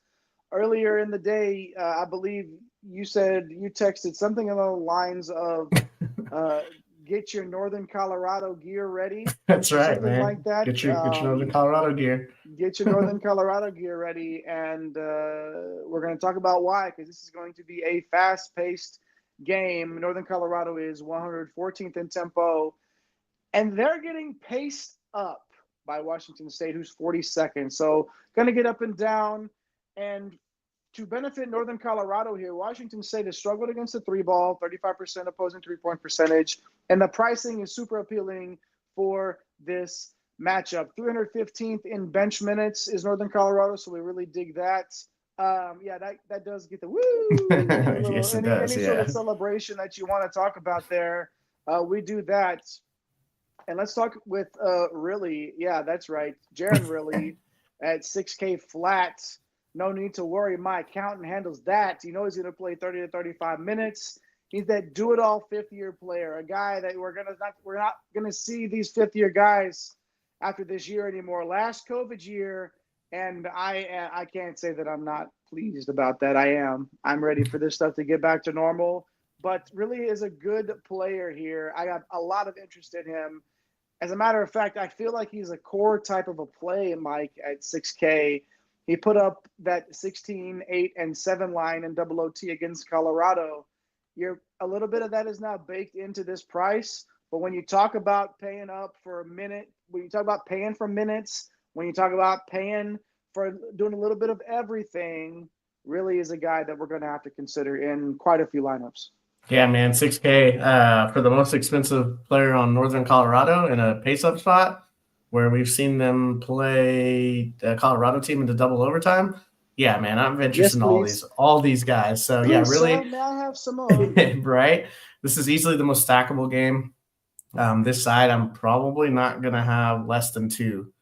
earlier in the day, I believe you said you texted something along the lines of get your Northern Colorado gear ready. That's right, something man. Like that. Get your Northern Colorado gear. Get your Northern Colorado gear ready, and we're going to talk about why, because this is going to be a fast-paced game. Northern Colorado is 114th in tempo, and they're getting paced up by Washington State, who's 42nd. So going to get up and down. And to benefit Northern Colorado here, Washington State has struggled against the three ball, 35% opposing three-point percentage, and the pricing is super appealing for this matchup. 315th in bench minutes is Northern Colorado, so we really dig that. That does get the woo. Yes, it does. Any sort of celebration that you want to talk about there, we do that. And let's talk with Riley. Yeah, that's right. Jaron Riley at 6K flat. No need to worry. My accountant handles that. You know he's going to play 30 to 35 minutes. He's that do-it-all fifth-year player, a guy that we're not going to see these fifth-year guys after this year anymore. Last COVID year, and I can't say that I'm not pleased about that. I am. I'm ready for this stuff to get back to normal. But really is a good player here. I got a lot of interest in him. As a matter of fact, I feel like he's a core type of a play, Mike, at 6K. He put up that 16, 8, and 7 line in double OT against Colorado. A little bit of that is now baked into this price. But when you talk about paying up for a minute, when you talk about paying for minutes, when you talk about paying for doing a little bit of everything, really is a guy that we're going to have to consider in quite a few lineups. Yeah, man, 6K for the most expensive player on Northern Colorado in a pace-up spot, where we've seen them play a Colorado team into double overtime. Yeah, man, I'm interested in all these guys. So please, yeah, really, may I have some more? right? This is easily the most stackable game. This side, I'm probably not gonna have less than 2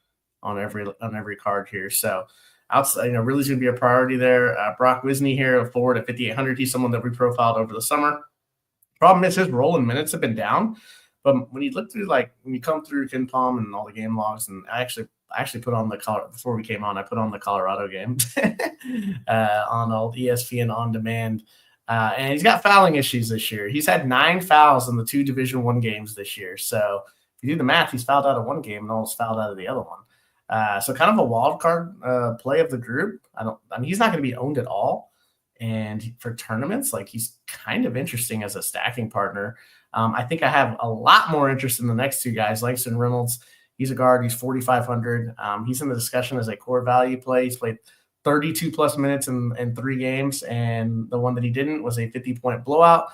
on every card here. So outside, really's gonna be a priority there. Brock Wisney here, a forward at 5,800. He's someone that we profiled over the summer. Problem is his role in minutes have been down. But when you look through, when you come through Ken Palm and all the game logs, and I actually put on the Colorado before we came on, I put on the Colorado game on all ESPN on demand, and he's got fouling issues this year. He's had 9 fouls in the 2 Division I games this year. So if you do the math, he's fouled out of one game and almost fouled out of the other one. So kind of a wild card play of the group. He's not going to be owned at all, and for tournaments, he's kind of interesting as a stacking partner. I think I have a lot more interest in the next 2 guys. Langston Reynolds, he's a guard. He's 4,500. He's in the discussion as a core value play. He's played 32-plus minutes in 3 games, and the one that he didn't was a 50-point blowout.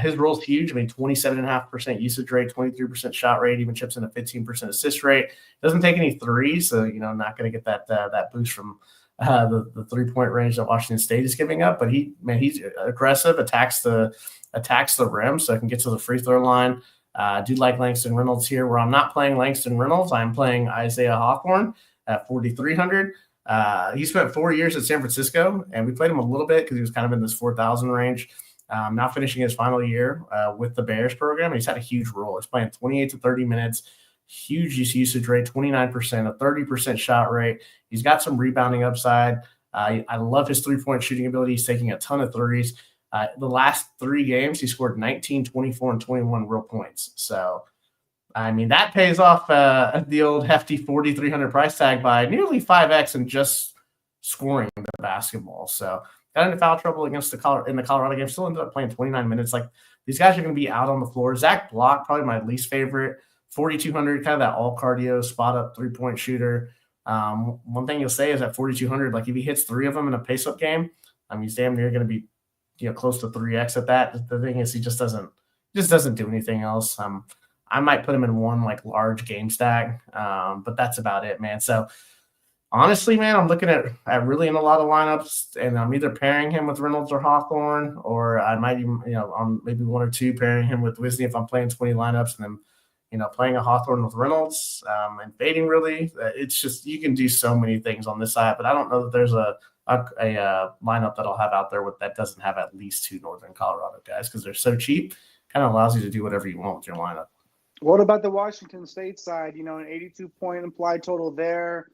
His role's huge. 27.5% usage rate, 23% shot rate, even chips in a 15% assist rate. Doesn't take any threes, so not going to get that boost from the 3-point range that Washington State is giving up. But he's aggressive, attacks the rim, so I can get to the free throw line. I do like Langston Reynolds here. Where I'm not playing Langston Reynolds, I'm playing Isaiah Hawthorne at 4,300. He spent 4 years at San Francisco, and we played him a little bit because he was kind of in this 4,000 range. Now finishing his final year with the Bears program, he's had a huge role. He's playing 28 to 30 minutes, huge usage rate, 29%, a 30% shot rate. He's got some rebounding upside. I love his three-point shooting ability. He's taking a ton of threes. The last 3 games, he scored 19, 24, and 21 real points. So, that pays off the old hefty 4,300 price tag by nearly 5x in just scoring the basketball. So, got into foul trouble against the Colorado game. Still ended up playing 29 minutes. These guys are going to be out on the floor. Zach Block, probably my least favorite. 4,200, kind of that all cardio spot up 3-point shooter. One thing you'll say is at 4,200, if he hits 3 of them in a pace-up game, he's damn near going to be close to 3x at that. The thing is, he just doesn't do anything else. I might put him in one large game stack, but that's about it, man. So Honestly, man, I'm looking at really in a lot of lineups, and I'm either pairing him with Reynolds or Hawthorne, or I might even, on maybe one or two pairing him with Wisney if I'm playing 20 lineups, and then, playing a Hawthorne with Reynolds and fading really. It's just you can do so many things on this side, but I don't know that there's a lineup that I'll have out there that doesn't have at least two Northern Colorado guys because they're so cheap. Kind of allows you to do whatever you want with your lineup. What about the Washington State side? An 82-point implied total there.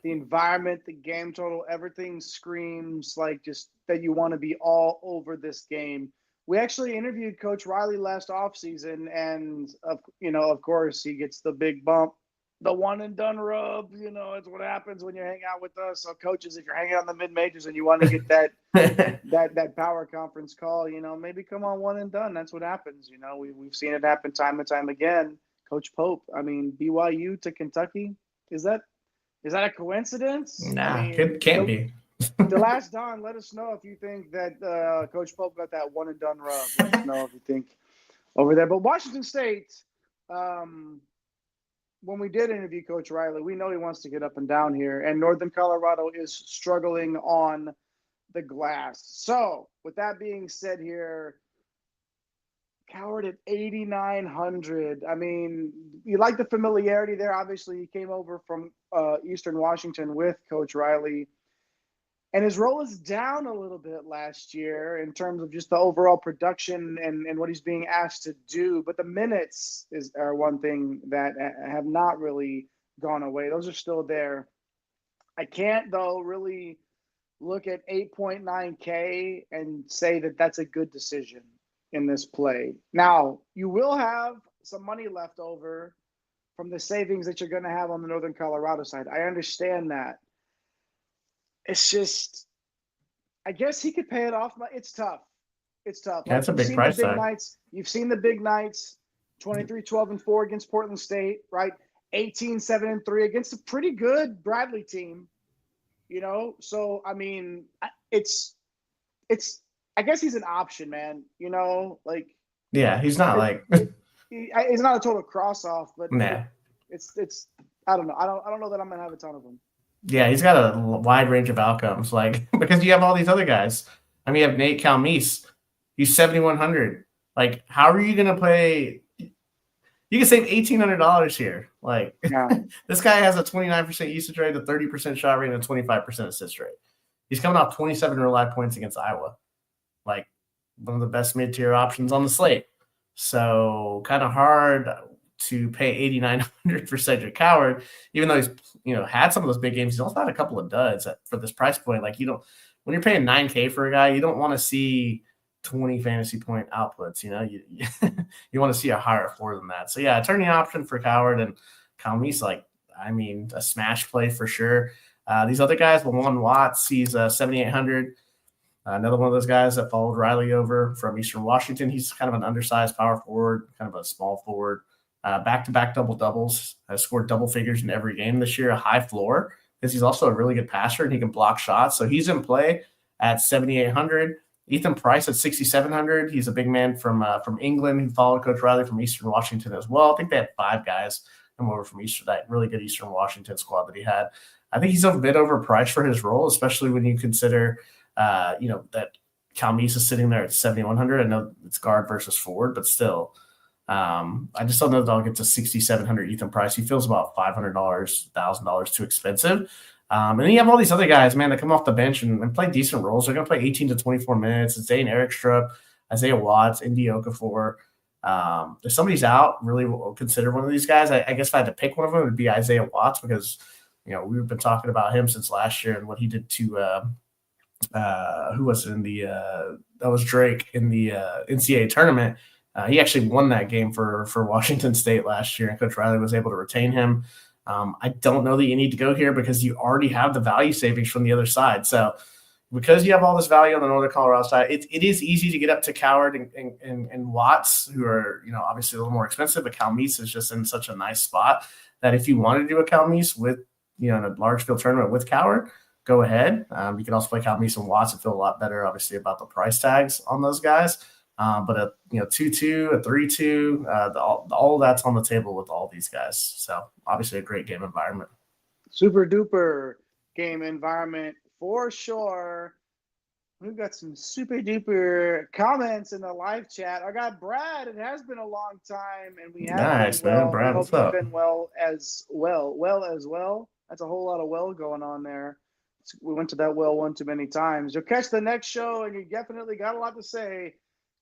The environment, the game total, everything screams like just that you want to be all over this game. We actually interviewed Coach Riley last offseason, and, of course, he gets the big bump, the one and done rub. It's what happens when you hang out with us. So, coaches, if you're hanging out in the mid-majors and you want to get that that power conference call, maybe come on one and done. That's what happens. We've seen it happen time and time again. Coach Pope, BYU to Kentucky, is that a coincidence? Nah, it can't be. The Last Don, let us know if you think that Coach Pope got that one and done rub. Let us know if you think over there. But Washington State, when we did interview Coach Riley, we know he wants to get up and down here, and Northern Colorado is struggling on the glass. So, with that being said here, Coward at 8,900. You like the familiarity there. Obviously, he came over from Eastern Washington with Coach Riley. And his role is down a little bit last year in terms of just the overall production and what he's being asked to do. But the minutes are one thing that have not really gone away. Those are still there. I can't, though, really look at 8.9K and say that that's a good decision in this play. Now, you will have some money left over from the savings that you're going to have on the Northern Colorado side. I understand that. It's just, I guess he could pay it off. It's tough. Yeah, that's a big price tag. You've seen the big nights, 23-12-4 against Portland State, right? 18-7-3 against a pretty good Bradley team, So, it's I guess he's an option, man. Yeah, he's not he's not a total cross off, but nah. It's I don't know. I don't know that I'm gonna have a ton of them. Yeah, he's got a wide range of outcomes, because you have all these other guys. You have Nate Calmese. He's 7,100. How are you gonna play? You can save $1,800 here. This guy has a 29% usage rate, a 30% shot rate, and a 25% assist rate. He's coming off 27 real life points against Iowa. One of the best mid-tier options on the slate. So kind of hard to pay 8,900 for Cedric Coward, even though he's had some of those big games. He's also had a couple of duds for this price point. When you're paying $9K for a guy, you don't want to see 20 fantasy point outputs. You want to see a higher floor than that. So yeah, turning option for Coward and Calmese, a smash play for sure. These other guys, Juan Watts, he's 7,800. Another one of those guys that followed Riley over from Eastern Washington. He's kind of an undersized power forward, kind of a small forward. Back-to-back double-doubles. Has scored double figures in every game this year, a high floor, because he's also a really good passer and he can block shots. So he's in play at 7,800. Ethan Price at 6,700. He's a big man from England who followed Coach Riley from Eastern Washington as well. I think they had 5 guys come over from that really good Eastern Washington squad that he had. I think he's a bit overpriced for his role, especially when you consider that Calmese is sitting there at 7,100. I know it's guard versus forward, but still, I just don't know that I'll get to 6,700 Ethan Price. He feels about $500, $1,000 too expensive. And then you have all these other guys, man, that come off the bench and play decent roles. They're going to play 18 to 24 minutes. It's Zane Erikstrup, Isaiah Watts, Indy Okafor. If somebody's out, really will consider one of these guys. I guess if I had to pick one of them, it would be Isaiah Watts because, we've been talking about him since last year and what he did to who was it in the that was Drake in the NCAA tournament. He actually won that game for Washington State last year, and Coach Riley was able to retain him. I don't know that you need to go here because you already have the value savings from the other side. So because you have all this value on the Northern Colorado side, it is easy to get up to Coward and Watts, who are obviously a little more expensive, but Calmese is just in such a nice spot that if you want to do a Calmese with in a large field tournament with Coward, go ahead. You can also play Calmese and Watts and feel a lot better, obviously, about the price tags on those guys. But a 2-2, a 3-2, all of that's on the table with all these guys. So obviously a great game environment. Super duper. game environment for sure. We've got some super duper comments in the live chat. I got Brad. It has been a long time, and we have Nice, been well. man. Brad, We hope what's you've up? been well as well. Well as well. That's a whole lot of well going on there. We went to that well one too many times. You'll catch the next show, and you definitely got a lot to say.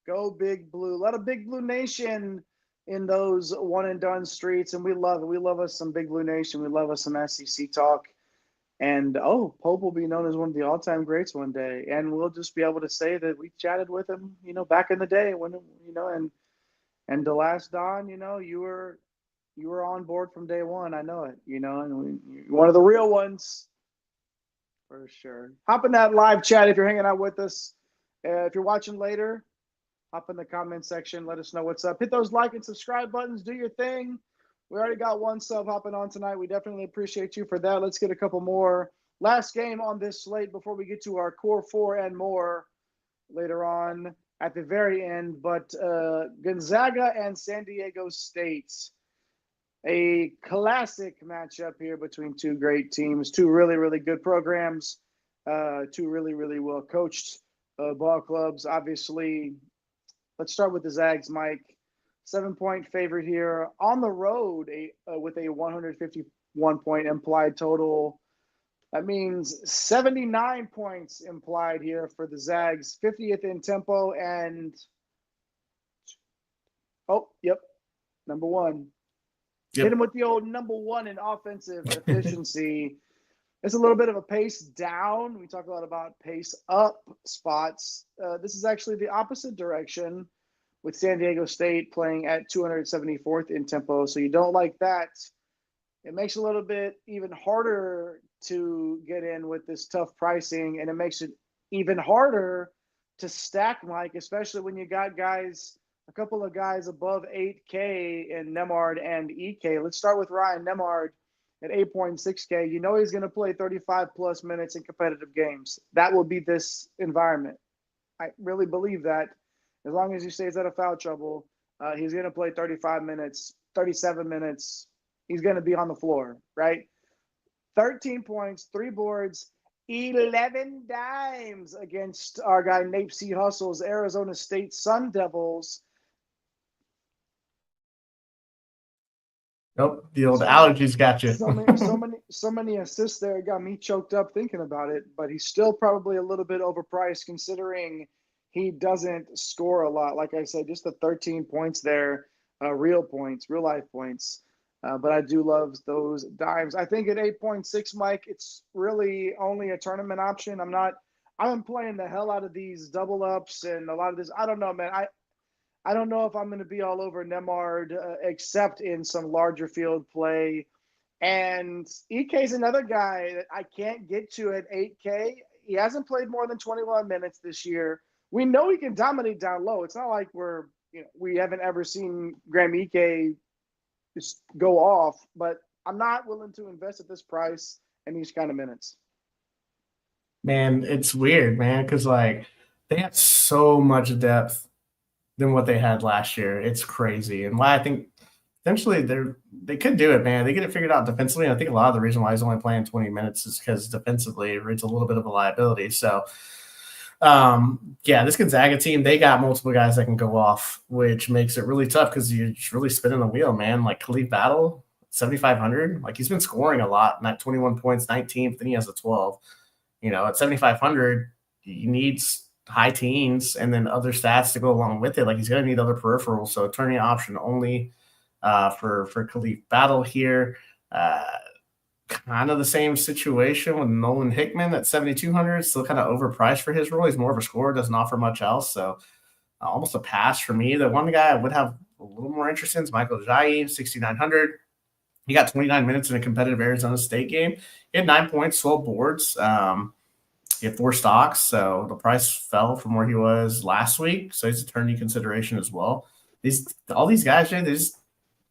Go Big Blue. A lot of Big Blue Nation in those one and done streets, and we love it. We love us some Big Blue Nation. We love us some SEC talk. And Pope will be known as one of the all-time greats one day, and we'll just be able to say that we chatted with him, back in the day when, and the last Don, you were on board from day one. I know it, and you're one of the real ones for sure. Hop in that live chat if you're hanging out with us. If you're watching later, hop in the comment section. Let us know what's up. Hit those like and subscribe buttons. Do your thing. We already got one sub hopping on tonight. We definitely appreciate you for that. Let's get a couple more. Last game on this slate before we get to our core four and more later on at the very end. But Gonzaga and San Diego State, a classic matchup here between two great teams, two really, really good programs, two really, really well coached ball clubs. Obviously, let's start with the Zags, Mike. 7-point favorite here on the road with a 151-point implied total. That means 79 points implied here for the Zags, 50th in tempo and number one. Yep. Hit him with the old number one in offensive efficiency. It's a little bit of a pace down. We talk a lot about pace up spots. This is actually the opposite direction, with San Diego State playing at 274th in tempo. So you don't like that. It makes it a little bit even harder to get in with this tough pricing, and it makes it even harder to stack, Mike, especially when you got a couple of guys above 8K in Nemard and EK. Let's start with Ryan Nemard at 8.6K. You know he's going to play 35-plus minutes in competitive games. That will be this environment. I really believe that. As long as he stays out of foul trouble, he's going to play 35 minutes, 37 minutes. He's going to be on the floor, right? 13 points, 3 boards, 11 dimes against our guy Nape C. Hustle's Arizona State Sun Devils. Nope, the old allergies got you. so many assists there. It got me choked up thinking about it, but he's still probably a little bit overpriced considering he doesn't score a lot. Like I said, just the 13 points there, real life points. But I do love those dimes. I think at 8.6, Mike, it's really only a tournament option. I'm playing the hell out of these double ups and a lot of this. I don't know, man. I don't know if I'm going to be all over Nemard except in some larger field play. And EK's another guy that I can't get to at 8K. He hasn't played more than 21 minutes this year. We know he can dominate down low. It's not like we haven't ever seen Graham Ike just go off, but I'm not willing to invest at this price in these kind of minutes. Man, it's weird, man, because they have so much depth than what they had last year. It's crazy. And why I think essentially they could do it, man. They get it figured out defensively. And I think a lot of the reason why he's only playing 20 minutes is because defensively it's a little bit of a liability. So this Gonzaga team, they got multiple guys that can go off, which makes it really tough because you're just really spinning the wheel, man. Like Khalif Battle, 7,500. Like he's been scoring a lot, not 21 points, 19th, then he has a 12. At 7,500, he needs high teens and then other stats to go along with it. Like he's going to need other peripherals. So turning option only for Khalif Battle here. Kind of the same situation with Nolan Hickman at 7,200. Still kind of overpriced for his role. He's more of a scorer, doesn't offer much else. So almost a pass for me. The one guy I would have a little more interest in is Michael Ajayi, 6,900. He got 29 minutes in a competitive Arizona State game. He had 9 points, 12 boards. He had 4 stocks, so the price fell from where he was last week. So he's a turn in consideration as well. All these guys, Jay,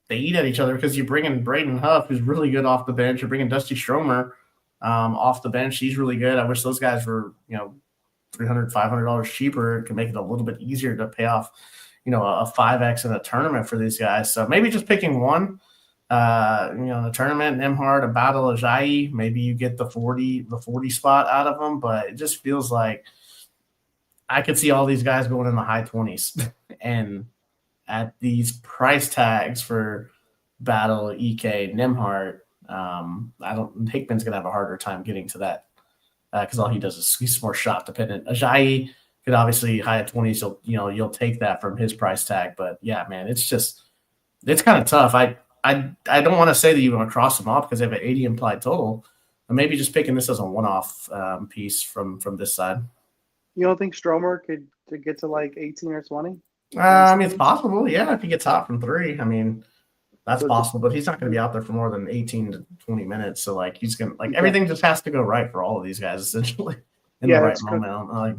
they eat at each other because you bring in Braden Huff, who's really good off the bench. You're bringing Dusty Stromer off the bench. He's really good. I wish those guys were, $300, $500 cheaper. It can make it a little bit easier to pay off, a 5X in a tournament for these guys. So maybe just picking one. The tournament, Nemhard, a battle of Ajayi, maybe you get the 40 spot out of them, but it just feels like I could see all these guys going in the high 20s. And at these price tags for Battle, EK, Nemhard, I don't. Hickman's gonna have a harder time getting to that because all he does is he's more shot dependent. Ajayi could obviously high at 20, so you'll take that from his price tag. But yeah, man, it's kind of tough. I don't want to say that you want to cross them off because they have an 80 implied total. But maybe just picking this as a one-off piece from this side. You don't think Stromer could get to like 18 or 20? I mean, it's possible. Yeah, if he gets hot from three, I mean, that's possible. But he's not going to be out there for more than 18 to 20 minutes. So like he's gonna everything just has to go right for all of these guys essentially in the right moment.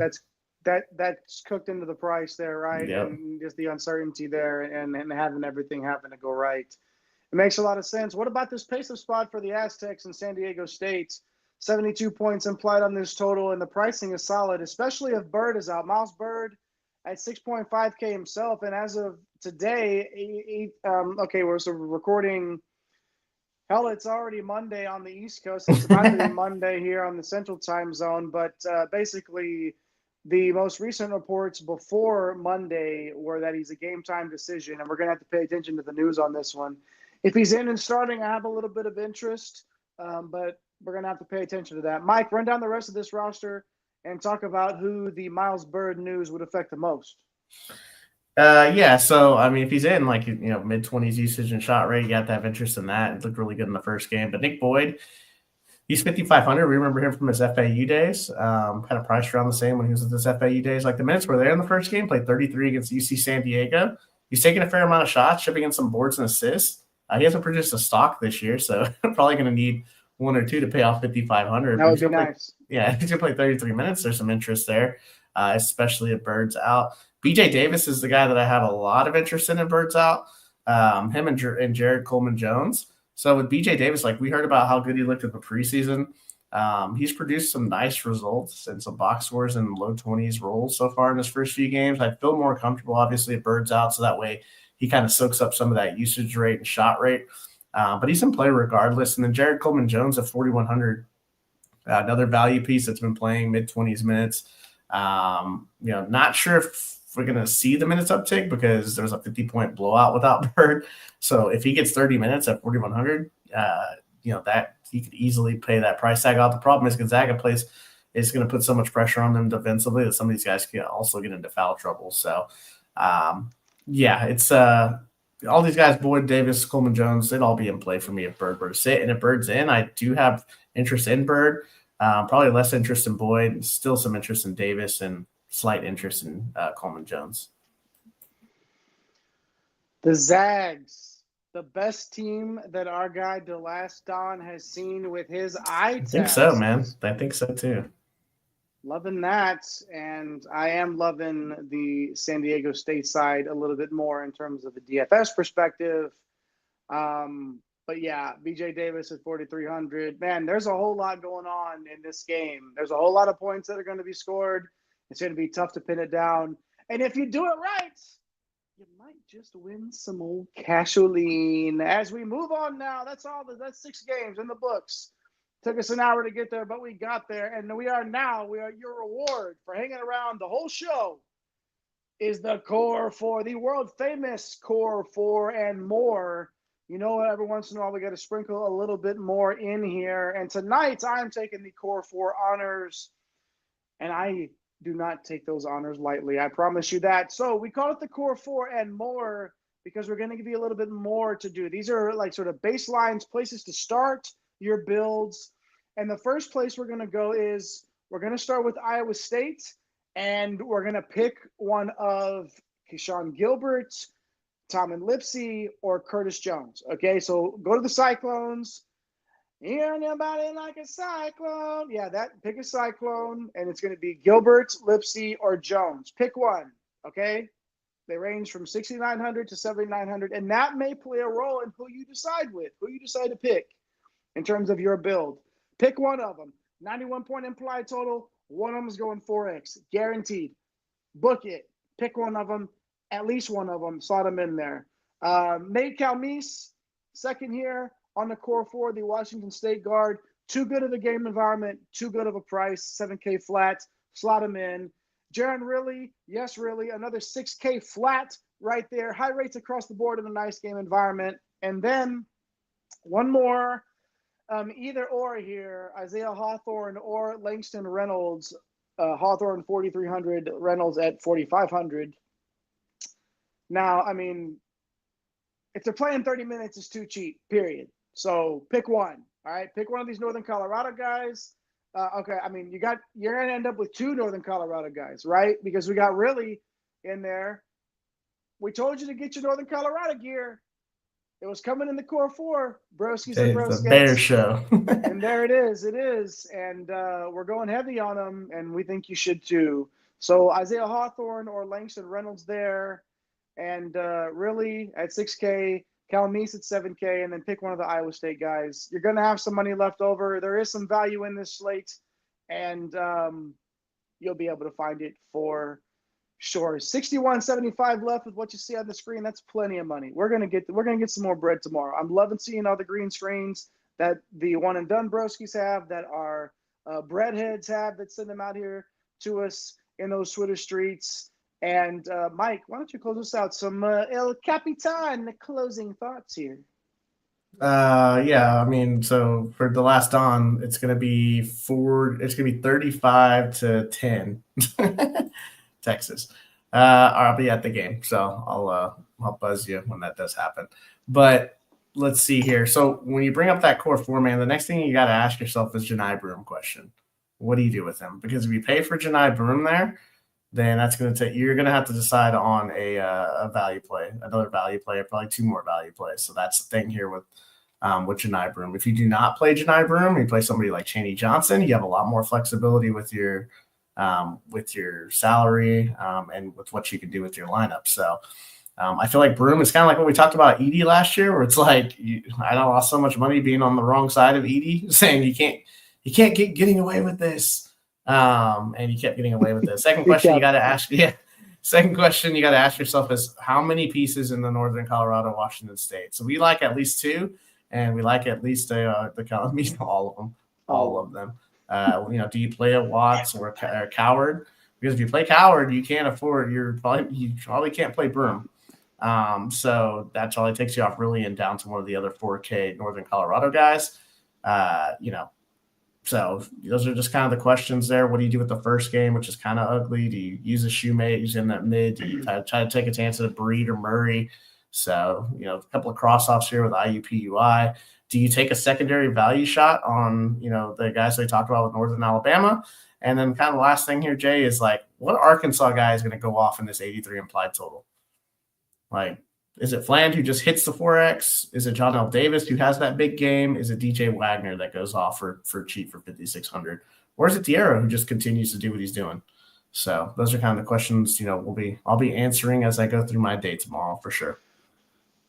That's cooked into the price there, right? Yep. And just the uncertainty there, and having everything happen to go right. It makes a lot of sense. What about this pace of spot for the Aztecs in San Diego State? 72 points implied on this total, and the pricing is solid, especially if Bird is out. Miles Bird at 6.5K himself, and as of today, we're recording. Hell, it's already Monday on the East Coast. It's about to be Monday here on the Central Time Zone, but basically the most recent reports before Monday were that he's a game-time decision, and we're going to have to pay attention to the news on this one. If he's in and starting, I have a little bit of interest, but we're going to have to pay attention to that. Mike, run down the rest of this roster and talk about who the Miles Bird news would affect the most. So I mean, if he's in mid-20s usage and shot rate, you have to have interest in that. It looked really good in the first game. But Nick Boyd, he's 5,500. We remember him from his FAU days. Kind of priced around the same when he was at his FAU days. Like the minutes were there in the first game. Played 33 against UC San Diego. He's taking a fair amount of shots, shipping in some boards and assists. He hasn't produced a stock this year, so probably going to need one or two to pay off 5,500. That would be nice. If he's going to play 33 minutes, there's some interest there, especially if Bird's out. BJ Davis is the guy that I have a lot of interest in if Bird's out. Him and Jared Coleman-Jones. So with BJ Davis, we heard about how good he looked at the preseason. He's produced some nice results and some box scores in low 20s rolls so far in his first few games. I feel more comfortable, obviously, if Bird's out, so that way he kind of soaks up some of that usage rate and shot rate. But he's in play regardless. And then Jared Coleman-Jones at 4,100, another value piece that's been playing mid-20s minutes. Not sure if we're going to see the minutes uptick because there's a 50-point blowout without Bird. So if he gets 30 minutes at 4,100, that he could easily pay that price tag out. The problem is Gonzaga is going to put so much pressure on them defensively that some of these guys can also get into foul trouble. So, it's all these guys, Boyd, Davis, Coleman-Jones, they'd all be in play for me if Bird were to sit. And if Bird's in, I do have interest in Bird. Probably less interest in Boyd, still some interest in Davis, and slight interest in Coleman-Jones. The Zags, the best team that our guy DeLaston has seen with his eye test. I think so, man. I think so too. Loving that, and I am loving the San Diego State side a little bit more in terms of the DFS perspective. But yeah, BJ Davis at 4,300. Man, there's a whole lot going on in this game. There's a whole lot of points that are going to be scored. It's going to be tough to pin it down. And if you do it right, you might just win some old casholine. As we move on now, that's 6 games in the books. Took us an hour to get there, but we got there. And we are your reward for hanging around the whole show is the Core 4, the world famous Core 4 and more. Every once in a while we got to sprinkle a little bit more in here. And tonight I'm taking the Core 4 honors, and I do not take those honors lightly. I promise you that. So we call it the Core 4 and more because we're going to give you a little bit more to do. These are sort of baselines, places to start your builds. And the first place we're going to go is we're going to start with Iowa State, and we're going to pick one of Keyshawn Gilbert, Tommen Lipsey, or Curtis Jones. Okay, so go to the Cyclones. Anybody like a Cyclone? Yeah, pick a Cyclone, and it's going to be Gilbert, Lipsey, or Jones. Pick one, okay? They range from 6,900 to 7,900, and that may play a role in who you decide to pick in terms of your build. Pick one of them. 91-point implied total. One of them is going 4X. Guaranteed. Book it. Pick one of them. At least one of them. Slot them in there. Nate Calmise, Second here on the core four, the Washington State guard. Too good of a game environment, too good of a price, 7K flat, slot him in. Jaron Riley, yes, really, another 6K flat right there. High rates across the board in a nice game environment. And then one more, either or here, Isaiah Hawthorne or Langston Reynolds. Hawthorne 4,300, Reynolds at 4,500. Now, I mean, if they're playing 30 minutes, it's too cheap, period. So pick one, all right? Pick one of these Northern Colorado guys. Okay, I mean, you're going to end up with two Northern Colorado guys, right? Because we got Riley in there. We told you to get your Northern Colorado gear. It was coming in the core four. Broskies and Broskets. It's a bear show. And there it is. It is. And we're going heavy on them, and we think you should too. So Isaiah Hawthorne or Langston Reynolds there. And really at 6K, Cal Meese at 7K, and then pick one of the Iowa State guys. You're going to have some money left over. There is some value in this slate, and you'll be able to find it for sure. 61.75 left with what you see on the screen. That's plenty of money. We're gonna get some more bread tomorrow. I'm loving seeing all the green screens that the one and done broskies have, that our breadheads have, that send them out here to us in those Twitter streets. And Mike, why don't you close us out? Some El Capitan closing thoughts here. Yeah, I mean, so for the last on, it's gonna be 35-10, Texas. I'll be at the game, so I'll buzz you when that does happen. But let's see here. So when you bring up that core four, man, the next thing you got to ask yourself is Janai Broome question. What do you do with him? Because if you pay for Janai Broome there, then that's going to take. You're going to have to decide on a value play, another value play, probably two more value plays. So that's the thing here with Janai Broome. If you do not play Janai Broome, you play somebody like Chaney Johnson, you have a lot more flexibility with your salary and with what you can do with your lineup. So I feel like Broome is kind of like what we talked about Edey last year, where it's like I lost so much money being on the wrong side of Edey, saying you can't keep getting away with this. And you kept getting away with this. Second question you got to ask yourself is how many pieces in the Northern Colorado Washington State? So we like at least two, and we like at least all of them. Do you play a Watts or a Coward? Because if you play Coward, you can't afford. You probably can't play Broome. So that probably takes you off really and down to one of the other 4K Northern Colorado guys. So those are just kind of the questions there. What do you do with the first game, which is kind of ugly? Do you use a shoemate who's in that mid? Do you try to take a chance at a Breed or Murray? So, a couple of cross-offs here with IUPUI. Do you take a secondary value shot on, the guys they talked about with Northern Alabama? And then kind of the last thing here, Jay, is like, what Arkansas guy is going to go off in this 83 implied total? Like, is it Fland who just hits the 4X? Is it John L. Davis who has that big game? Is it DJ Wagner that goes off for cheap for 5,600? Or is it Diarra who just continues to do what he's doing? So those are kind of the questions, I'll be answering as I go through my day tomorrow for sure.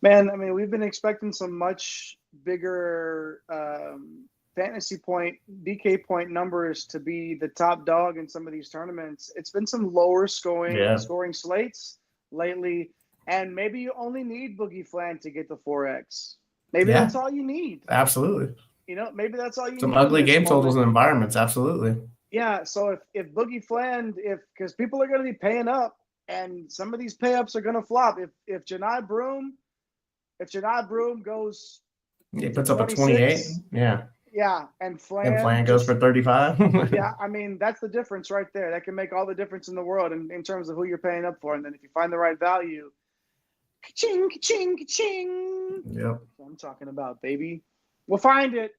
Man, I mean, we've been expecting some much bigger fantasy point, DK point numbers to be the top dog in some of these tournaments. It's been some lower scoring slates lately. And maybe you only need Boogie Fland to get the 4X. Maybe that's all you need. Absolutely. Maybe that's all you need. Some ugly game totals and environments. Absolutely. Yeah. So if Boogie Fland, because people are going to be paying up, and some of these pay ups are going to flop. If Janai Broome goes, he puts up a 28. Yeah. Yeah, and Fland goes for 35. Yeah, I mean, that's the difference right there. That can make all the difference in the world in terms of who you're paying up for. And then if you find the right value, ka-ching, ka-ching, ka-ching. Yep. That's what I'm talking about, baby. We'll find it.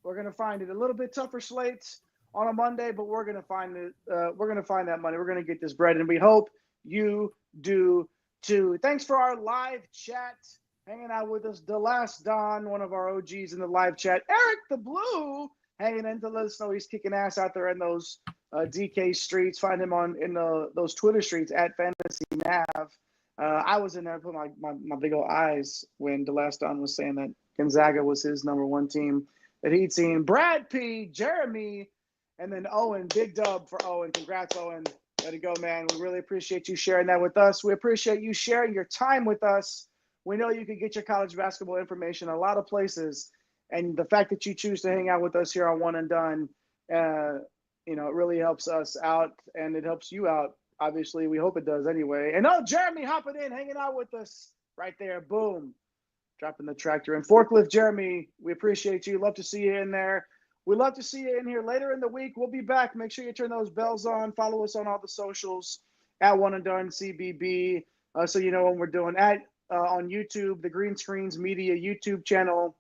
We're going to find it. A little bit tougher slates on a Monday, but we're going to find it. We're going to find that money. We're going to get this bread, and we hope you do too. Thanks for our live chat. Hanging out with us, the last Don, one of our OGs in the live chat. Eric the Blue, hanging in to let us know he's kicking ass out there in those DK streets. Find him in those Twitter streets at Fantasy Nav. I was in there put my big old eyes when the last Don was saying that Gonzaga was his number one team that he'd seen. Brad P, Jeremy, and then Owen. Big dub for Owen. Congrats, Owen. Let it go, man. We really appreciate you sharing that with us. We appreciate you sharing your time with us We know you can get your college basketball information a lot of places. And the fact that you choose to hang out with us here on One and Done, it really helps us out and it helps you out. Obviously, we hope it does anyway. And Jeremy hopping in, hanging out with us right there. Boom. Dropping the tractor in. Forklift Jeremy, we appreciate you. Love to see you in there. We'd love to see you in here later in the week. We'll be back. Make sure you turn those bells on. Follow us on all the socials at One and Done CBB, so you know when we're doing. On YouTube, the Green Screens Media YouTube channel.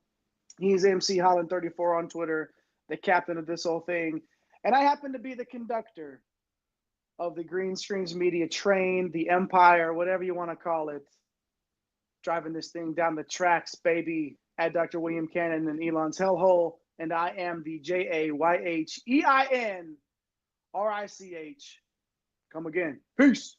He's MC Holland 34 on Twitter, the captain of this whole thing. And I happen to be the conductor of the Green Screens Media train, the empire, whatever you want to call it. Driving this thing down the tracks, baby, at Dr. William Cannon and Elon's Hellhole. And I am the JAYHEINRICH. Come again. Peace.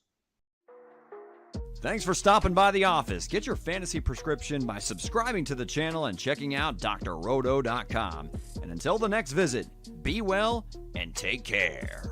Thanks for stopping by the office. Get your fantasy prescription by subscribing to the channel and checking out drroto.com. And until the next visit, be well and take care.